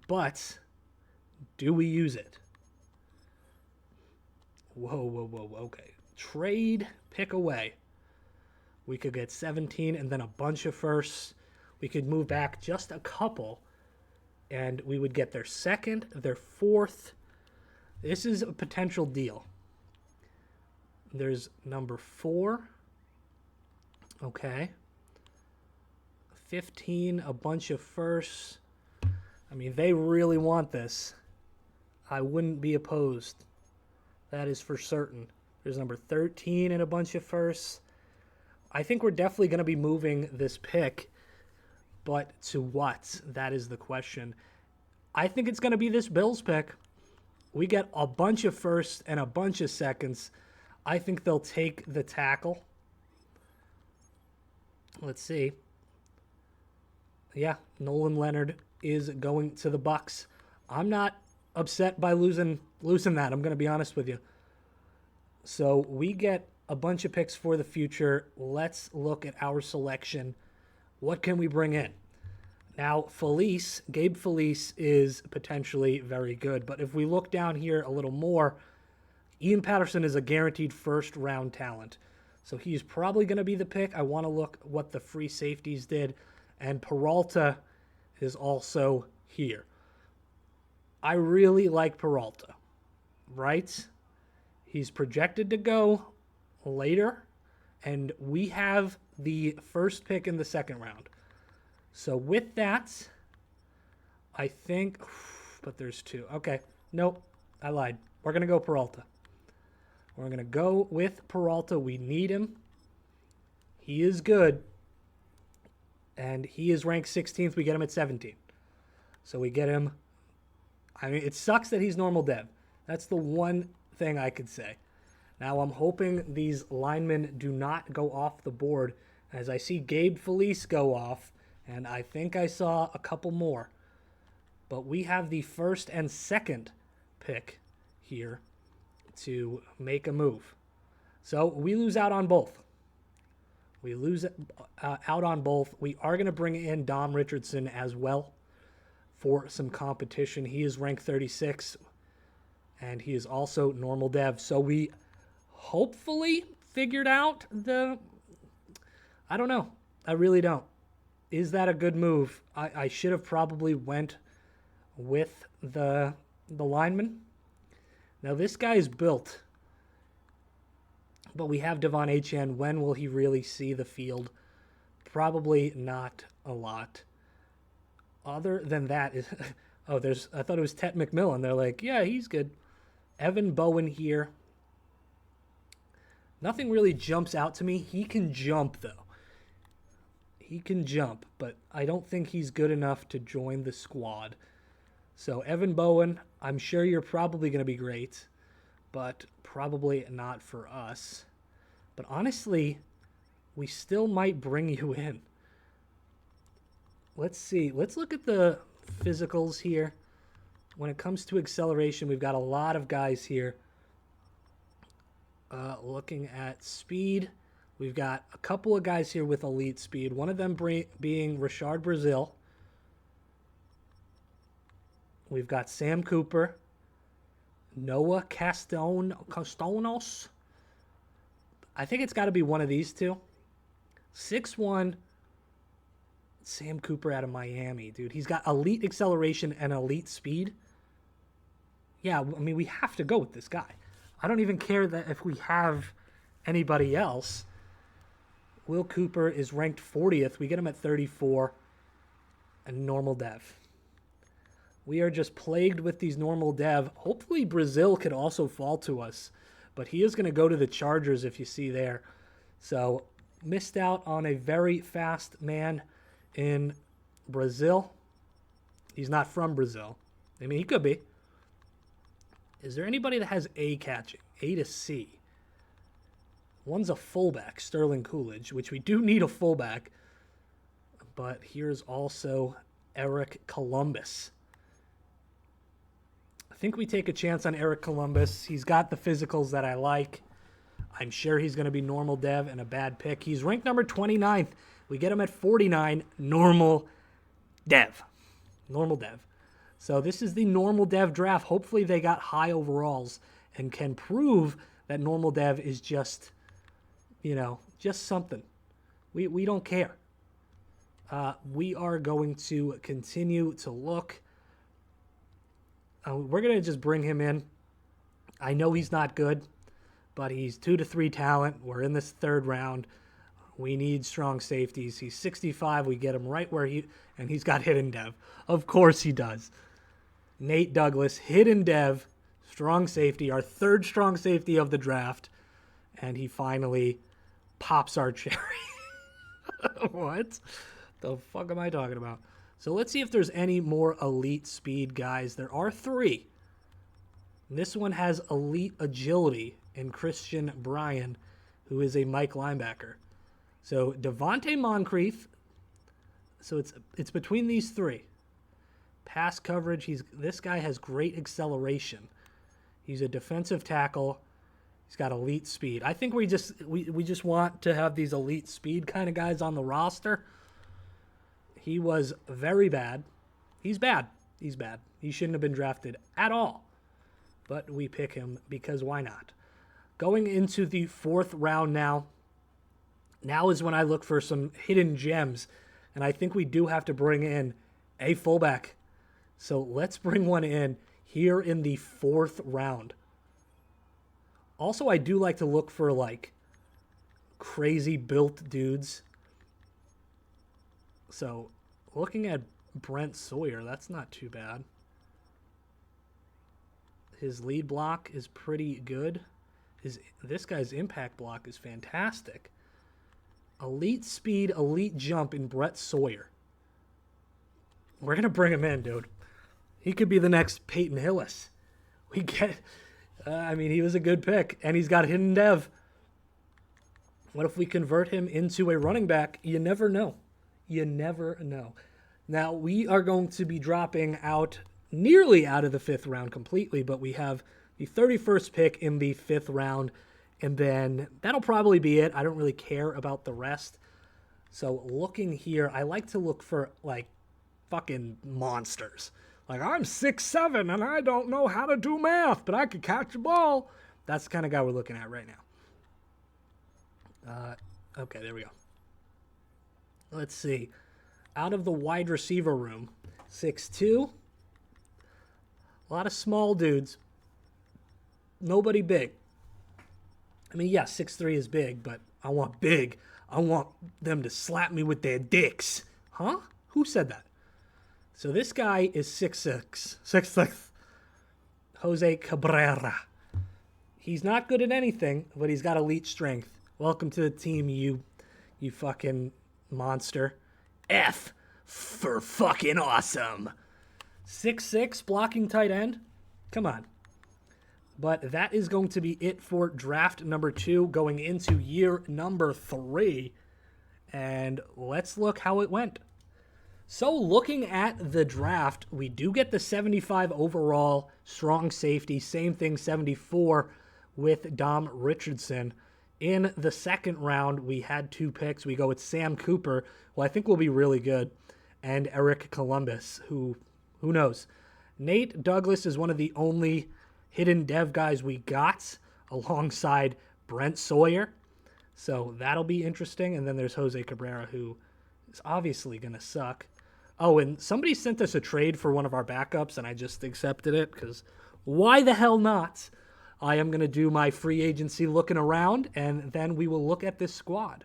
But do we use it? Whoa. Okay. Trade, pick away. We could get 17 and then a bunch of firsts. We could move back just a couple, and we would get their second, their fourth. This is a potential deal. There's number 4. Okay. 15, a bunch of firsts. I mean, they really want this. I wouldn't be opposed. That is for certain. There's number 13 and a bunch of firsts. I think we're definitely going to be moving this pick, but to what? That is the question. I think it's going to be this Bills pick. We get a bunch of firsts and a bunch of seconds. I think they'll take the tackle. Let's see. Yeah, Nolan Leonard is going to the Bucs. I'm not upset by losing that. I'm going to be honest with you. So we get a bunch of picks for the future. Let's look at our selection. What can we bring in? Now, Gabe Felice is potentially very good. But if we look down here a little more, Ian Patterson is a guaranteed first-round talent. So he's probably going to be the pick. I want to look what the free safeties did. And Peralta is also here. I really like Peralta, right? He's projected to go later, and we have the first pick in the second round. So with that, I think, but there's 2. Okay, nope, I lied. We're going to go Peralta. We're going to go with Peralta. We need him. He is good, and he is ranked 16th. We get him at 17. So we get him. I mean, it sucks that he's normal dev. That's the one thing I could say. Now, I'm hoping these linemen do not go off the board, as I see Gabe Felice go off, and I think I saw a couple more. But we have the first and second pick here to make a move. So we lose out on both. We lose out on both. We are going to bring in Dom Richardson as well for some competition. He is ranked 36, and he is also normal dev. So we hopefully figured out I don't know. I really don't. Is that a good move? I should have probably went with the lineman. Now, this guy is built, but we have Devon Achane. When will he really see the field? Probably not a lot. Other than that, I thought it was Tet McMillan. They're like, yeah, he's good. Evan Bowen here. Nothing really jumps out to me. He can jump, though. He can jump, but I don't think he's good enough to join the squad. So, Evan Bowen, I'm sure you're probably going to be great, but probably not for us. But honestly, we still might bring you in. Let's see. Let's look at the physicals here. When it comes to acceleration, we've got a lot of guys here. Looking at speed, we've got a couple of guys here with elite speed. One of them being Rashard Brazil. We've got Sam Cooper, Noah Castellanos. I think it's got to be one of these two. 6'1", Sam Cooper out of Miami, dude. He's got elite acceleration and elite speed. Yeah, I mean, we have to go with this guy. I don't even care that if we have anybody else. Will Cooper is ranked 40th. We get him at 34. And normal dev. We are just plagued with these normal dev. Hopefully Brazil could also fall to us. But he is going to go to the Chargers, if you see there. So, missed out on a very fast man in Brazil. He's not from Brazil. I mean, he could be. Is there anybody that has A catching? A to C. One's a fullback, Sterling Coolidge, which we do need a fullback. But here's also Eric Columbus. I think we take a chance on Eric Columbus. He's got the physicals that I like. I'm sure he's going to be normal dev and a bad pick. He's ranked number 29th. We get him at 49, normal dev. Normal dev. So this is the normal dev draft. Hopefully they got high overalls and can prove that normal dev is just, just something. We don't care. We are going to continue to look. We're going to just bring him in. I know he's not good, but he's 2 to 3 talent. We're in this third round. We need strong safeties. He's 65. We get him right where and he's got hidden dev. Of course he does. Nate Douglas, hidden dev, strong safety, our third strong safety of the draft. And he finally pops our cherry. What the fuck am I talking about? So let's see if there's any more elite speed guys. There are 3. This one has elite agility in Christian Bryan, who is a Mike linebacker. So Devontae Moncrief. So it's between these 3. Pass coverage. This guy has great acceleration. He's a defensive tackle. He's got elite speed. I think we just want to have these elite speed kind of guys on the roster. He was very bad. He's bad. He's bad. He shouldn't have been drafted at all. But we pick him because why not? Going into the 4th round now. Now is when I look for some hidden gems. And I think we do have to bring in a fullback. So let's bring one in here in the 4th round. Also, I do like to look for crazy built dudes. So, looking at Brent Sawyer, that's not too bad. His lead block is pretty good. This guy's impact block is fantastic. Elite speed, elite jump in Brett Sawyer. We're going to bring him in, dude. He could be the next Peyton Hillis. He was a good pick, and he's got hidden dev. What if we convert him into a running back? You never know. You never know. Now, we are going to be dropping out nearly out of the 5th round completely, but we have the 31st pick in the 5th round, and then that'll probably be it. I don't really care about the rest. So looking here, I like to look for, fucking monsters. I'm 6'7", and I don't know how to do math, but I could catch a ball. That's the kind of guy we're looking at right now. Okay, there we go. Let's see. Out of the wide receiver room, 6'2". A lot of small dudes. Nobody big. I mean, yeah, 6'3" is big, but I want big. I want them to slap me with their dicks. Huh? Who said that? So this guy is 6'6". 6'6". Jose Cabrera. He's not good at anything, but he's got elite strength. Welcome to the team, you fucking monster. F for fucking awesome. 6'6", blocking tight end. Come on. But that is going to be it for draft number 2, going into year number 3. And let's look how it went. So looking at the draft, we do get the 75 overall strong safety. Same thing, 74 with Dom Richardson. In the 2nd round, we had 2 picks. We go with Sam Cooper, who I think will be really good, and Eric Columbus, who knows. Nate Douglas is one of the only hidden dev guys we got alongside Brent Sawyer. So that'll be interesting. And then there's Jose Cabrera, who is obviously going to suck. Oh, and somebody sent us a trade for one of our backups, and I just accepted it because why the hell not? I am going to do my free agency looking around, and then we will look at this squad.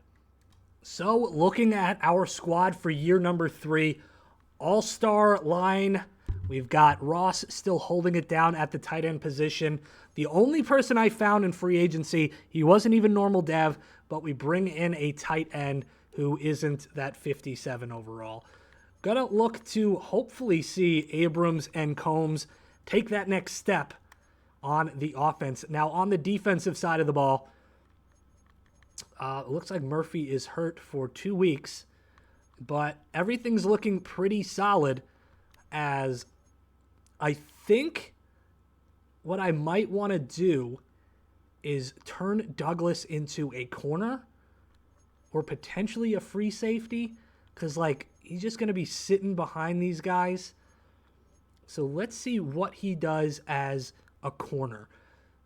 So, looking at our squad for year number 3, all-star line, we've got Ross still holding it down at the tight end position. The only person I found in free agency, he wasn't even normal dev, but we bring in a tight end who isn't that 57 overall. Gonna look to hopefully see Abrams and Combs take that next step on the offense. Now, on the defensive side of the ball, it looks like Murphy is hurt for 2 weeks, but everything's looking pretty solid, as I think what I might want to do is turn Douglas into a corner or potentially a free safety, because, like, he's just going to be sitting behind these guys. So let's see what he does as a corner.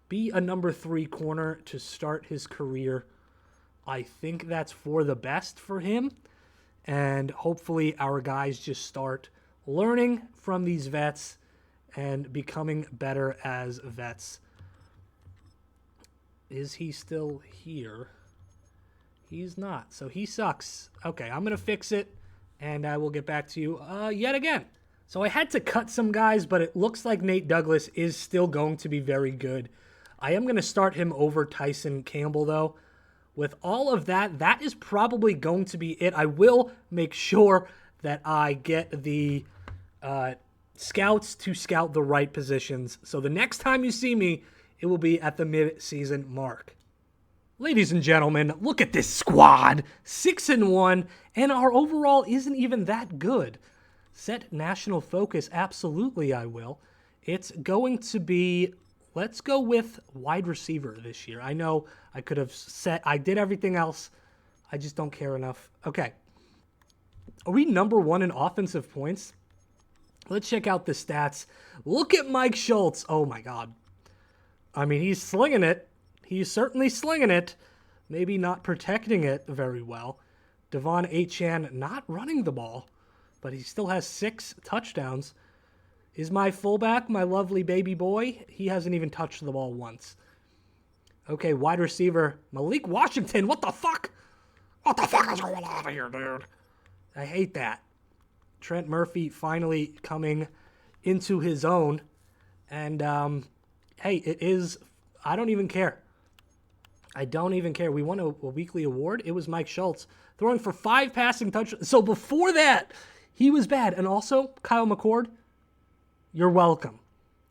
Be a number 3 corner to start his career. I think that's for the best for him. And hopefully our guys just start learning from these vets and becoming better as vets. Is he still here? He's not. So he sucks. Okay, I'm going to fix it, and I will get back to you yet again. So I had to cut some guys, but it looks like Nate Douglas is still going to be very good. I am going to start him over Tyson Campbell, though. With all of that, that is probably going to be it. I will make sure that I get the scouts to scout the right positions. So the next time you see me, it will be at the mid-season mark. Ladies and gentlemen, look at this squad. 6-1, and our overall isn't even that good. Set national focus, absolutely I will. It's going to be, let's go with wide receiver this year. I know I could have I did everything else. I just don't care enough. Okay. Are we number 1 in offensive points? Let's check out the stats. Look at Mike Schultz. Oh my God. I mean, he's slinging it. He's certainly slinging it. Maybe not protecting it very well. Devon Achane not running the ball, but he still has 6 touchdowns. Is my fullback, my lovely baby boy, he hasn't even touched the ball once. Okay, wide receiver, Malik Washington. What the fuck? What the fuck is going on here, dude? I hate that. Trent Murphy finally coming into his own. And, hey, it is, I don't even care. I don't even care. We won a weekly award. It was Mike Schultz throwing for 5 passing touchdowns. So before that, he was bad. And also, Kyle McCord, you're welcome.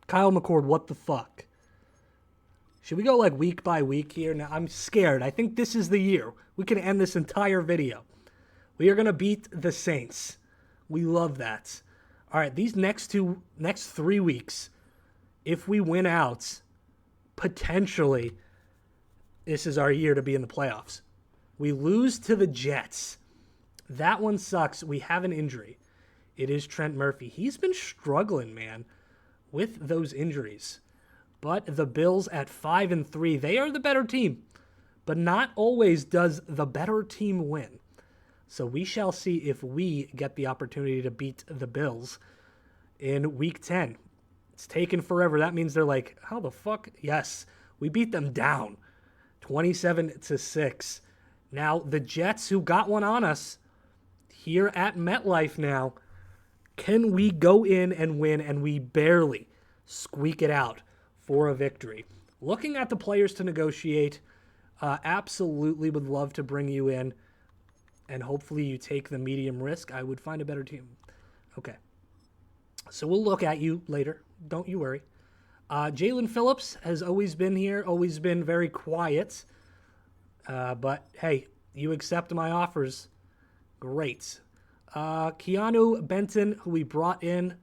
Kyle McCord, what the fuck? Should we go like week by week here? Now, I'm scared. I think this is the year. We can end this entire video. We are going to beat the Saints. We love that. All right, these next 3 weeks, if we win out, potentially, this is our year to be in the playoffs. We lose to the Jets. That one sucks. We have an injury. It is Trent Murphy. He's been struggling, man, with those injuries. But the Bills at 5-3, they are the better team. But not always does the better team win. So we shall see if we get the opportunity to beat the Bills in Week 10. It's taken forever. That means they're like, how the fuck? Yes, we beat them down 27-6. Now, the Jets, who got one on us here at MetLife now, can we go in and win? And we barely squeak it out for a victory. Looking at the players to negotiate, absolutely would love to bring you in, and hopefully you take the medium risk. I would find a better team. Okay. So we'll look at you later. Don't you worry. Jalen Phillips has always been here, always been very quiet. But, hey, you accept my offers. Great. Keanu Benton, who we brought in,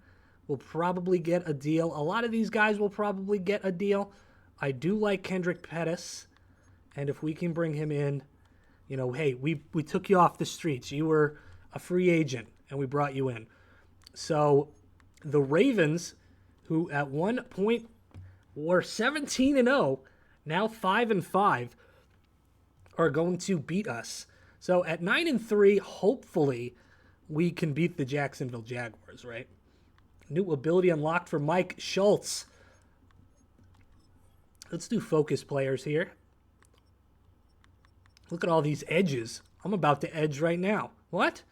will probably get a deal. A lot of these guys will probably get a deal. I do like Kendrick Pettis, and if we can bring him in, you know, hey, we took you off the streets. You were a free agent, and we brought you in. So the Ravens, who at one point were 17-0, now 5-5, are going to beat us. So at 9-3, hopefully we can beat the Jacksonville Jaguars, right? New ability unlocked for Mike Schultz. Let's do focus players here. Look at all these edges. I'm about to edge right now. What?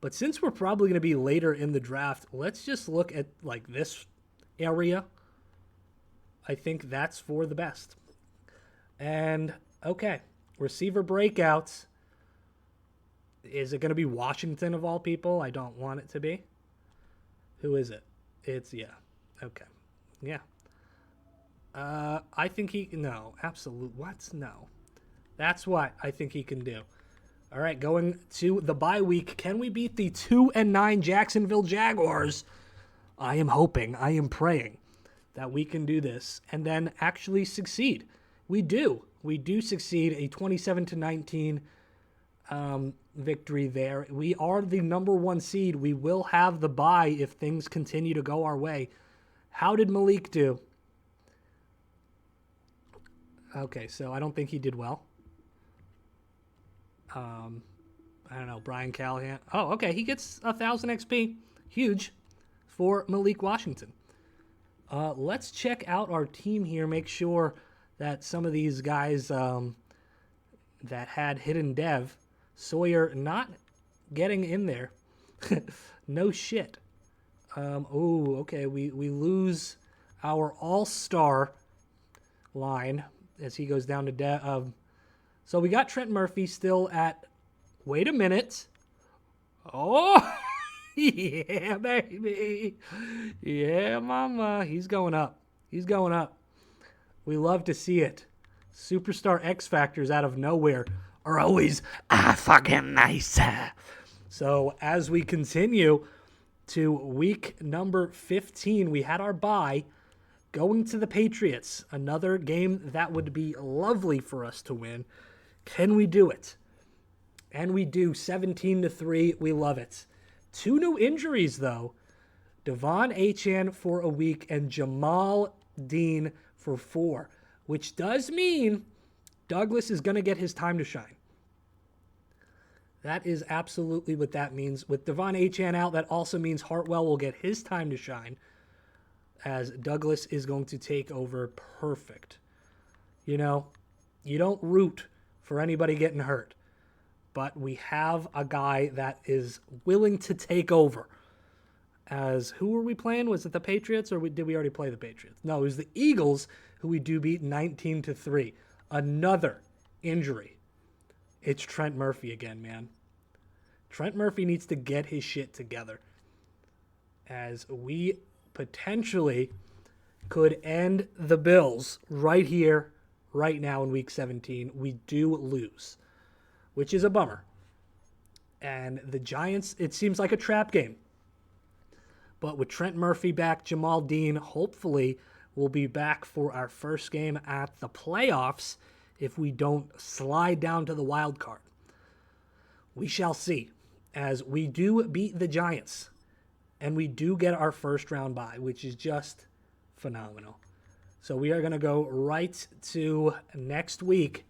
But since we're probably going to be later in the draft, let's just look at like this area. I think that's for the best. And okay, receiver breakouts. Is it going to be Washington of all people? I don't want it to be. Who is it? It's, yeah. Okay. Yeah. I think no, absolute. What? No. That's what I think he can do. All right, going to the bye week. Can we beat the 2-9 Jacksonville Jaguars? I am hoping, I am praying that we can do this and then actually succeed. We do. We do succeed. A 27-19 victory there. We are the number 1 seed. We will have the bye if things continue to go our way. How did Malik do? Okay, so I don't think he did well. I don't know, Brian Callahan. Oh, okay, he gets 1,000 XP. Huge for Malik Washington. Let's check out our team here, make sure that some of these guys that had hidden dev, Sawyer not getting in there. No shit. Oh, okay, we lose our all-star line as he goes down to dev. So we got Trent Murphy still at, wait a minute. Oh, yeah, baby. Yeah, mama. He's going up. He's going up. We love to see it. Superstar X Factors out of nowhere are always fucking nice. So as we continue to week number 15, we had our bye. Going to the Patriots, another game that would be lovely for us to win. Can we do it? And we do, 17-3. We love it. 2 new injuries, though. Devon Achane for a week and Jamal Dean for 4, which does mean Douglas is going to get his time to shine. That is absolutely what that means. With Devon Achane out, that also means Hartwell will get his time to shine, as Douglas is going to take over perfect. You know, you don't root for anybody getting hurt, but we have a guy that is willing to take over. As who were we playing? Was it the Patriots or did we already play the Patriots? No, it was the Eagles who we do beat 19-3. Another injury. It's Trent Murphy again, man. Trent Murphy needs to get his shit together, as we potentially could end the Bills right here, right now in week 17. We do lose, which is a bummer. And the Giants, it seems like a trap game. But with Trent Murphy back, Jamal Dean hopefully will be back for our first game at the playoffs if we don't slide down to the wild card. We shall see, as we do beat the Giants. And we do get our first round bye, which is just phenomenal. So we are going to go right to next week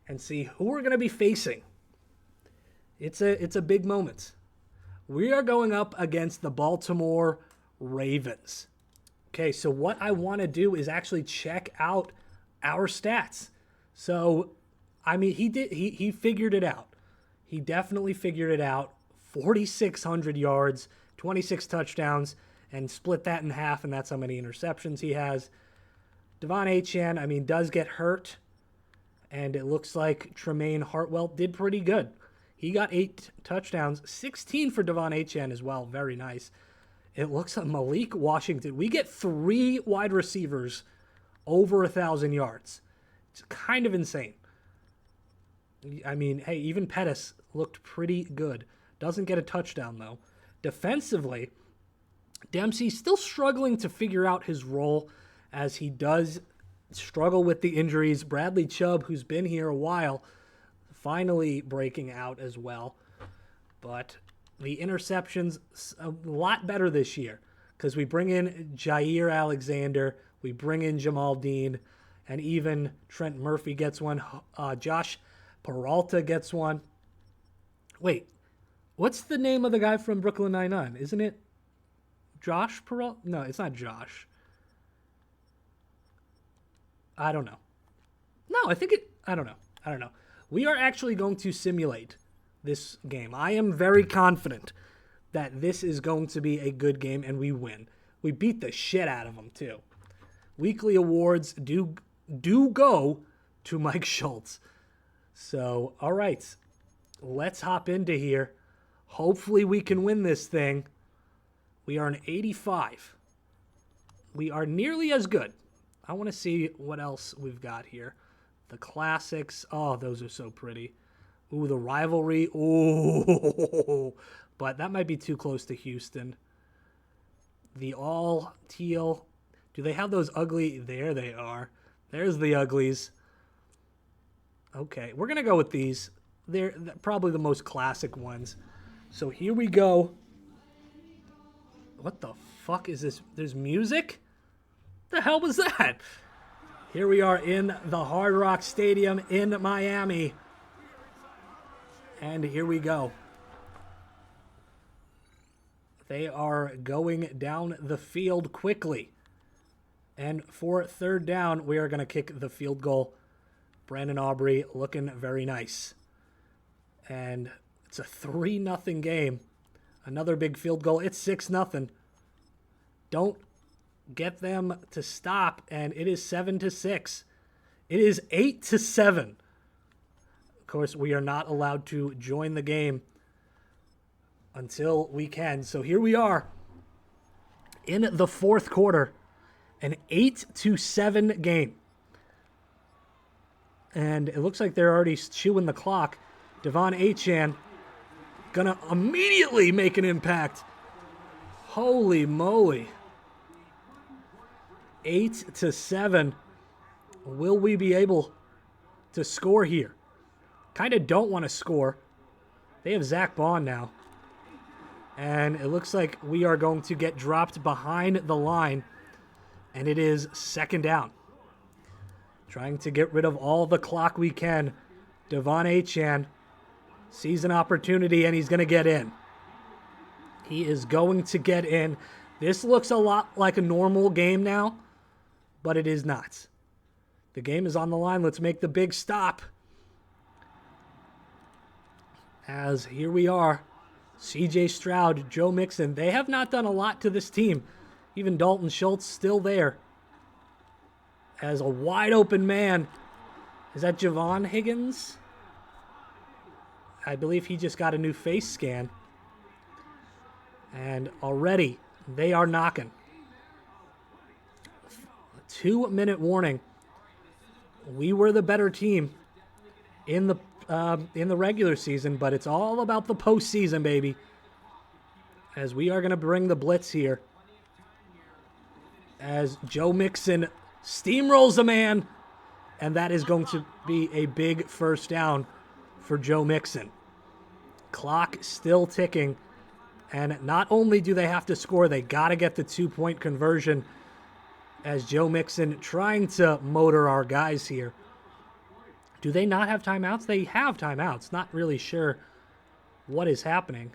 and see who we're going to be facing. It's a big moment. We are going up against the Baltimore Ravens. Okay, so what I want to do is actually check out our stats. So, I mean, he figured it out. He definitely figured it out. 4,600 yards, 26 touchdowns, and split that in half, and that's how many interceptions he has. Devon Achane, I mean, does get hurt, and it looks like Tremaine Hartwell did pretty good. He got 8 touchdowns, 16 for Devon Achane as well. Very nice. It looks like Malik Washington. We get 3 wide receivers over 1,000 yards. It's kind of insane. I mean, hey, even Pettis looked pretty good. Doesn't get a touchdown, though. Defensively, Dempsey's still struggling to figure out his role, as he does struggle with the injuries. Bradley Chubb, who's been here a while, finally breaking out as well. But the interceptions, a lot better this year, because we bring in Jair Alexander, we bring in Jamal Dean, and even Trent Murphy gets one. Josh Peralta gets one. Wait, what's the name of the guy from Brooklyn Nine-Nine? Isn't it Josh Peralta? No, it's not Josh. I don't know. No, I think it... I don't know. We are actually going to simulate this game. I am very confident that this is going to be a good game and we win. We beat the shit out of them too. Weekly awards do go to Mike Schultz. So, all right, let's hop into here. Hopefully we can win this thing. We are an 85. We are nearly as good. I want to see what else we've got here. The classics. Oh, those are so pretty. Ooh, the rivalry. Ooh, but that might be too close to Houston. The all teal. Do they have those ugly? There they are. There's the uglies. Okay, we're going to go with these. They're probably the most classic ones. So here we go. What the fuck is this? There's music? The hell was that? Here we are in the Hard Rock Stadium in Miami. And here we go. They are going down the field quickly. And for third down, we are going to kick the field goal. Brandon Aubrey looking very nice. And it's a 3-0 game. Another big field goal. It's 6-0. Don't get them to stop, and it is 7-6. It is 8-7. Of course, we are not allowed to join the game until we can. So here we are in the fourth quarter, an 8-7 game. And it looks like they're already chewing the clock. Devon Achane gonna immediately make an impact. Holy moly. 8-7. Will we be able to score here? Kind of don't want to score. They have Zach Bond now. And it looks like we are going to get dropped behind the line. And it is second down. Trying to get rid of all the clock we can. Devon Achane sees an opportunity and he's going to get in. He is going to get in. This looks a lot like a normal game now, but it is not. The game is on the line. Let's make the big stop. As here we are. CJ Stroud, Joe Mixon. They have not done a lot to this team. Even Dalton Schultz still there. As a wide open man. Is that Javon Higgins? I believe he just got a new face scan. And already they are knocking. 2-minute warning. We were the better team in the regular season, but it's all about the postseason, baby. As we are going to bring the blitz here. As Joe Mixon steamrolls a man, and that is going to be a big first down for Joe Mixon. Clock still ticking, and not only do they have to score, they got to get the 2-point conversion as Joe Mixon trying to motor our guys here. Do they not have timeouts? They have timeouts. Not really sure what is happening.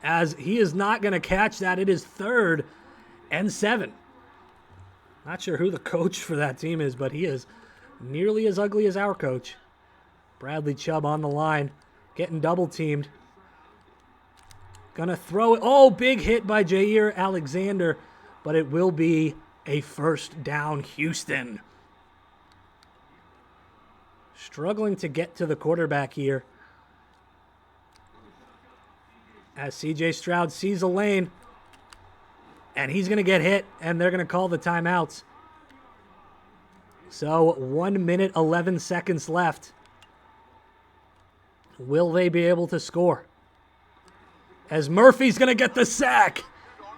As he is not going to catch that. It is 3rd and 7. Not sure who the coach for that team is, but he is nearly as ugly as our coach. Bradley Chubb on the line, getting double teamed. Gonna throw it. Oh, big hit by Jair Alexander, but it will be a first down, Houston. Struggling to get to the quarterback here. As CJ Stroud sees a lane. And he's going to get hit, and they're going to call the timeouts. So 1 minute, 11 seconds left. Will they be able to score? As Murphy's going to get the sack.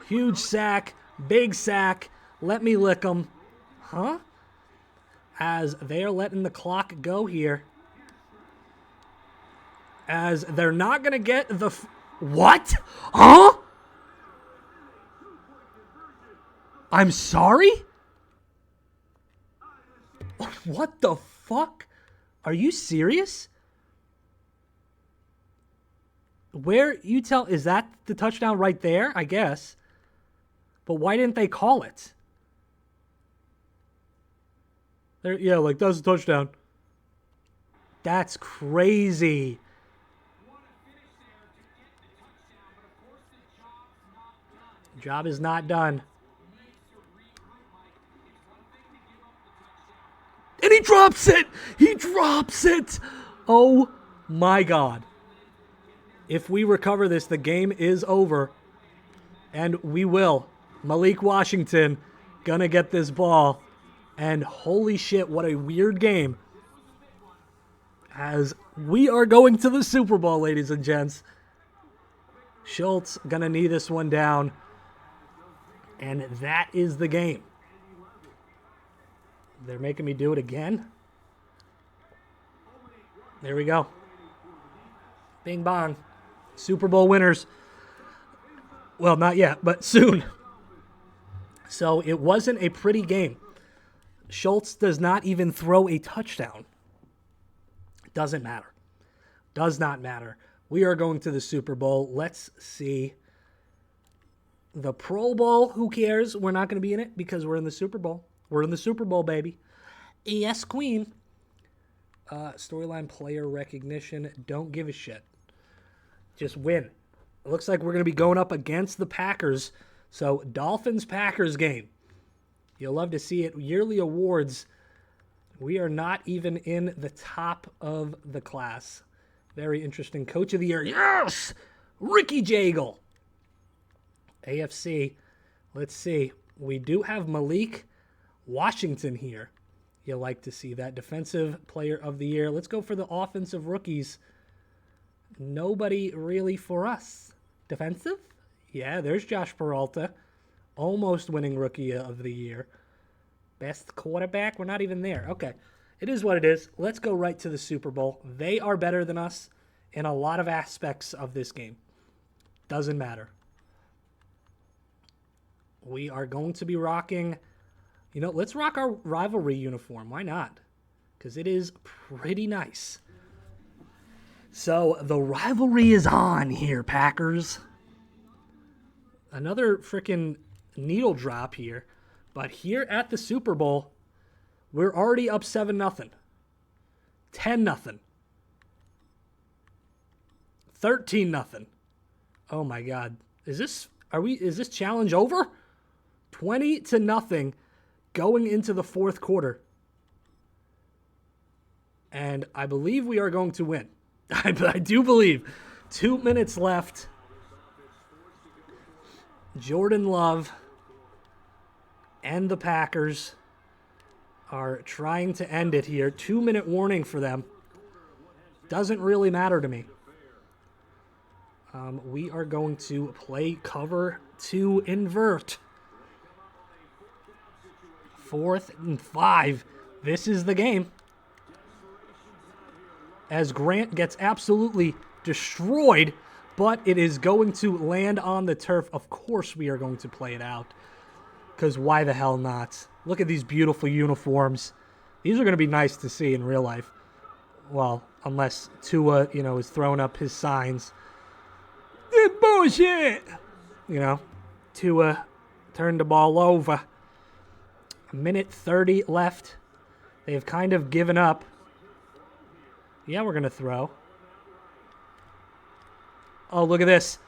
Huge sack, big sack. Let me lick them. Huh? As they are letting the clock go here. As they're not going to get the... What? Huh? I'm sorry? What the fuck? Are you serious? Where you tell, is that the touchdown right there? I guess. But why didn't they call it? There, yeah, like that's a touchdown. That's crazy. Job is not done. And he drops it! He drops it! Oh my God. If we recover this, the game is over. And we will. Malik Washington gonna get this ball. And holy shit, what a weird game. As we are going to the Super Bowl, ladies and gents. Schultz gonna knee this one down. And that is the game. They're making me do it again. There we go. Bing bong. Super Bowl winners. Well, not yet, but soon. So it wasn't a pretty game. Schultz does not even throw a touchdown. Doesn't matter. Does not matter. We are going to the Super Bowl. Let's see. The Pro Bowl, who cares? We're not going to be in it because we're in the Super Bowl. We're in the Super Bowl, baby. Yes, queen. Storyline player recognition. Don't give a shit. Just win. It looks like we're going to be going up against the Packers. So, Dolphins-Packers game. You'll love to see it. Yearly awards. We are not even in the top of the class. Very interesting. Coach of the Year. Yes! Ricky Jagel. AFC. Let's see. We do have Malik Washington here. You'll like to see that. Defensive Player of the Year. Let's go for the offensive rookies. Nobody really for us. Defensive? Yeah, there's Josh Peralta. Almost winning Rookie of the Year. Best quarterback? We're not even there. Okay. It is what it is. Let's go right to the Super Bowl. They are better than us in a lot of aspects of this game. Doesn't matter. We are going to be rocking, let's rock our rivalry uniform. Why not? Because it is pretty nice. So the rivalry is on here, Packers. Another freaking needle drop here. But here at the Super Bowl, we're already up 7-0. 10-0. 13-0. Oh my God. Is this challenge over? 20-0 going into the fourth quarter. And I believe we are going to win. I do believe. 2 minutes left. Jordan Love and the Packers are trying to end it here. 2-minute warning for them. Doesn't really matter to me. We are going to play cover to invert. 4th and 5. This is the game. As Grant gets absolutely destroyed, but it is going to land on the turf. Of course we are going to play it out. Because why the hell not? Look at these beautiful uniforms. These are going to be nice to see in real life. Well, unless Tua, is throwing up his signs. Bullshit! Tua turned the ball over. 1:30 left. They've kind of given up. Yeah, we're going to throw. Oh, look at this.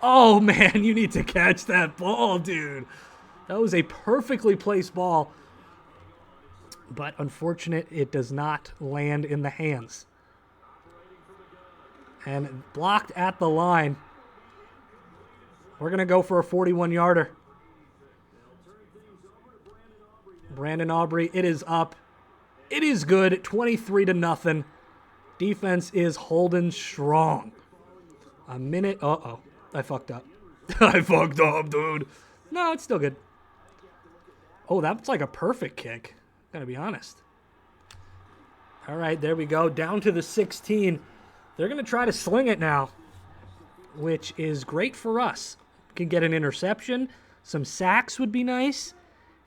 Oh, man, you need to catch that ball, dude. That was a perfectly placed ball. But unfortunate, it does not land in the hands. And blocked at the line. We're going to go for a 41-yarder. Brandon Aubrey, it is up. It is good, 23-0. Defense is holding strong. A minute. Uh-oh. I fucked up. I fucked up, dude. No, it's still good. Oh, that's like a perfect kick. Gotta be honest. All right, there we go. Down to the 16. They're going to try to sling it now, which is great for us. Can get an interception. Some sacks would be nice.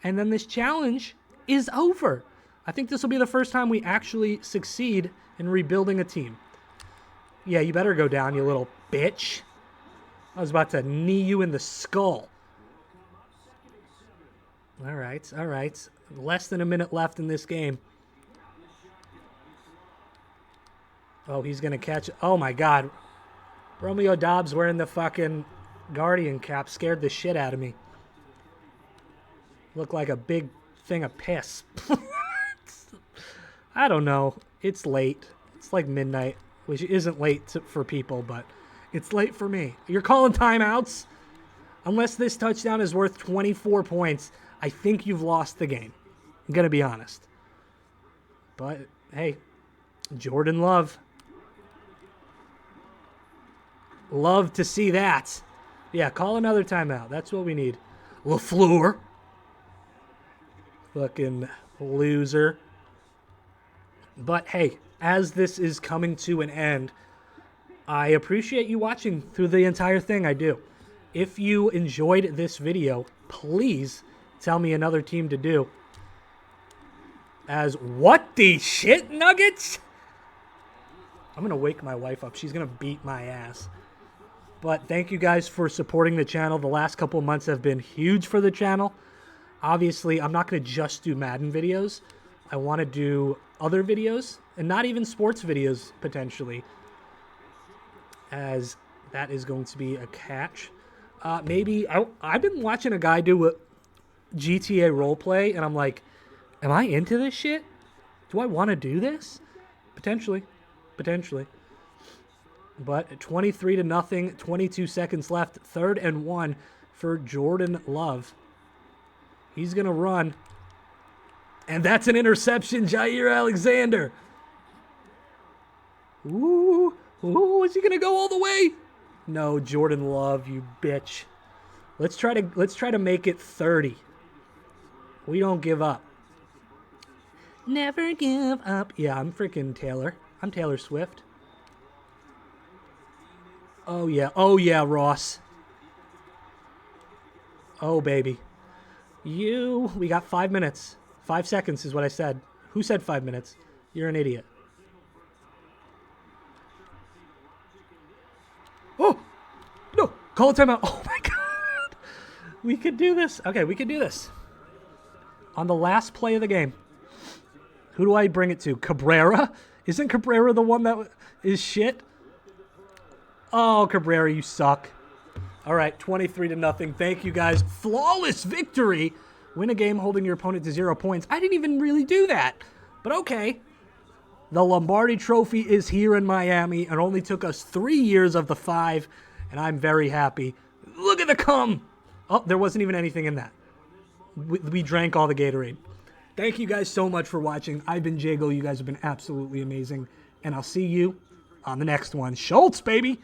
And then this challenge is over. I think this will be the first time we actually succeed in rebuilding a team. Yeah, you better go down, you little bitch. I was about to knee you in the skull. All right, all right. Less than a minute left in this game. Oh, he's going to catch. Oh, my God. Romeo Dobbs wearing the fucking Guardian cap scared the shit out of me. Looked like a big thing of piss. I don't know. It's late. It's like midnight, which isn't late for people, but it's late for me. You're calling timeouts? Unless this touchdown is worth 24 points, I think you've lost the game. I'm going to be honest. But, hey, Jordan Love. Love to see that. Yeah, call another timeout. That's what we need. LaFleur. Fucking loser. But, hey, as this is coming to an end, I appreciate you watching through the entire thing. I do. If you enjoyed this video, please tell me another team to do. As what the shit, Nuggets? I'm going to wake my wife up. She's going to beat my ass. But thank you guys for supporting the channel. The last couple of months have been huge for the channel. Obviously, I'm not going to just do Madden videos. I want to do other videos, and not even sports videos, potentially. As that is going to be a catch. Maybe, I've been watching a guy do a GTA roleplay, and I'm like, am I into this shit? Do I want to do this? Potentially. Potentially. But 23-0, 22 seconds left. 3rd and 1 for Jordan Love. He's going to run. And that's an interception, Jair Alexander. Ooh, is he going to go all the way? No, Jordan Love, you bitch. Let's try to make it 30. We don't give up. Never give up. Yeah, I'm freaking Taylor. I'm Taylor Swift. Oh yeah, Ross. Oh, baby. We got 5 minutes. 5 seconds is what I said. Who said 5 minutes? You're an idiot. Oh! No! Call a timeout. Oh, my God. We could do this. Okay, we could do this. On the last play of the game, who do I bring it to? Cabrera? Isn't Cabrera the one that is shit? Oh, Cabrera, you suck. All right, 23-0. Thank you, guys. Flawless victory. Win a game holding your opponent to 0 points. I didn't even really do that. But okay. The Lombardi Trophy is here in Miami. It only took us 3 years of the 5, and I'm very happy. Look at the cum. Oh, there wasn't even anything in that. We drank all the Gatorade. Thank you guys so much for watching. I've been Jago. You guys have been absolutely amazing. And I'll see you on the next one. Schultz, baby.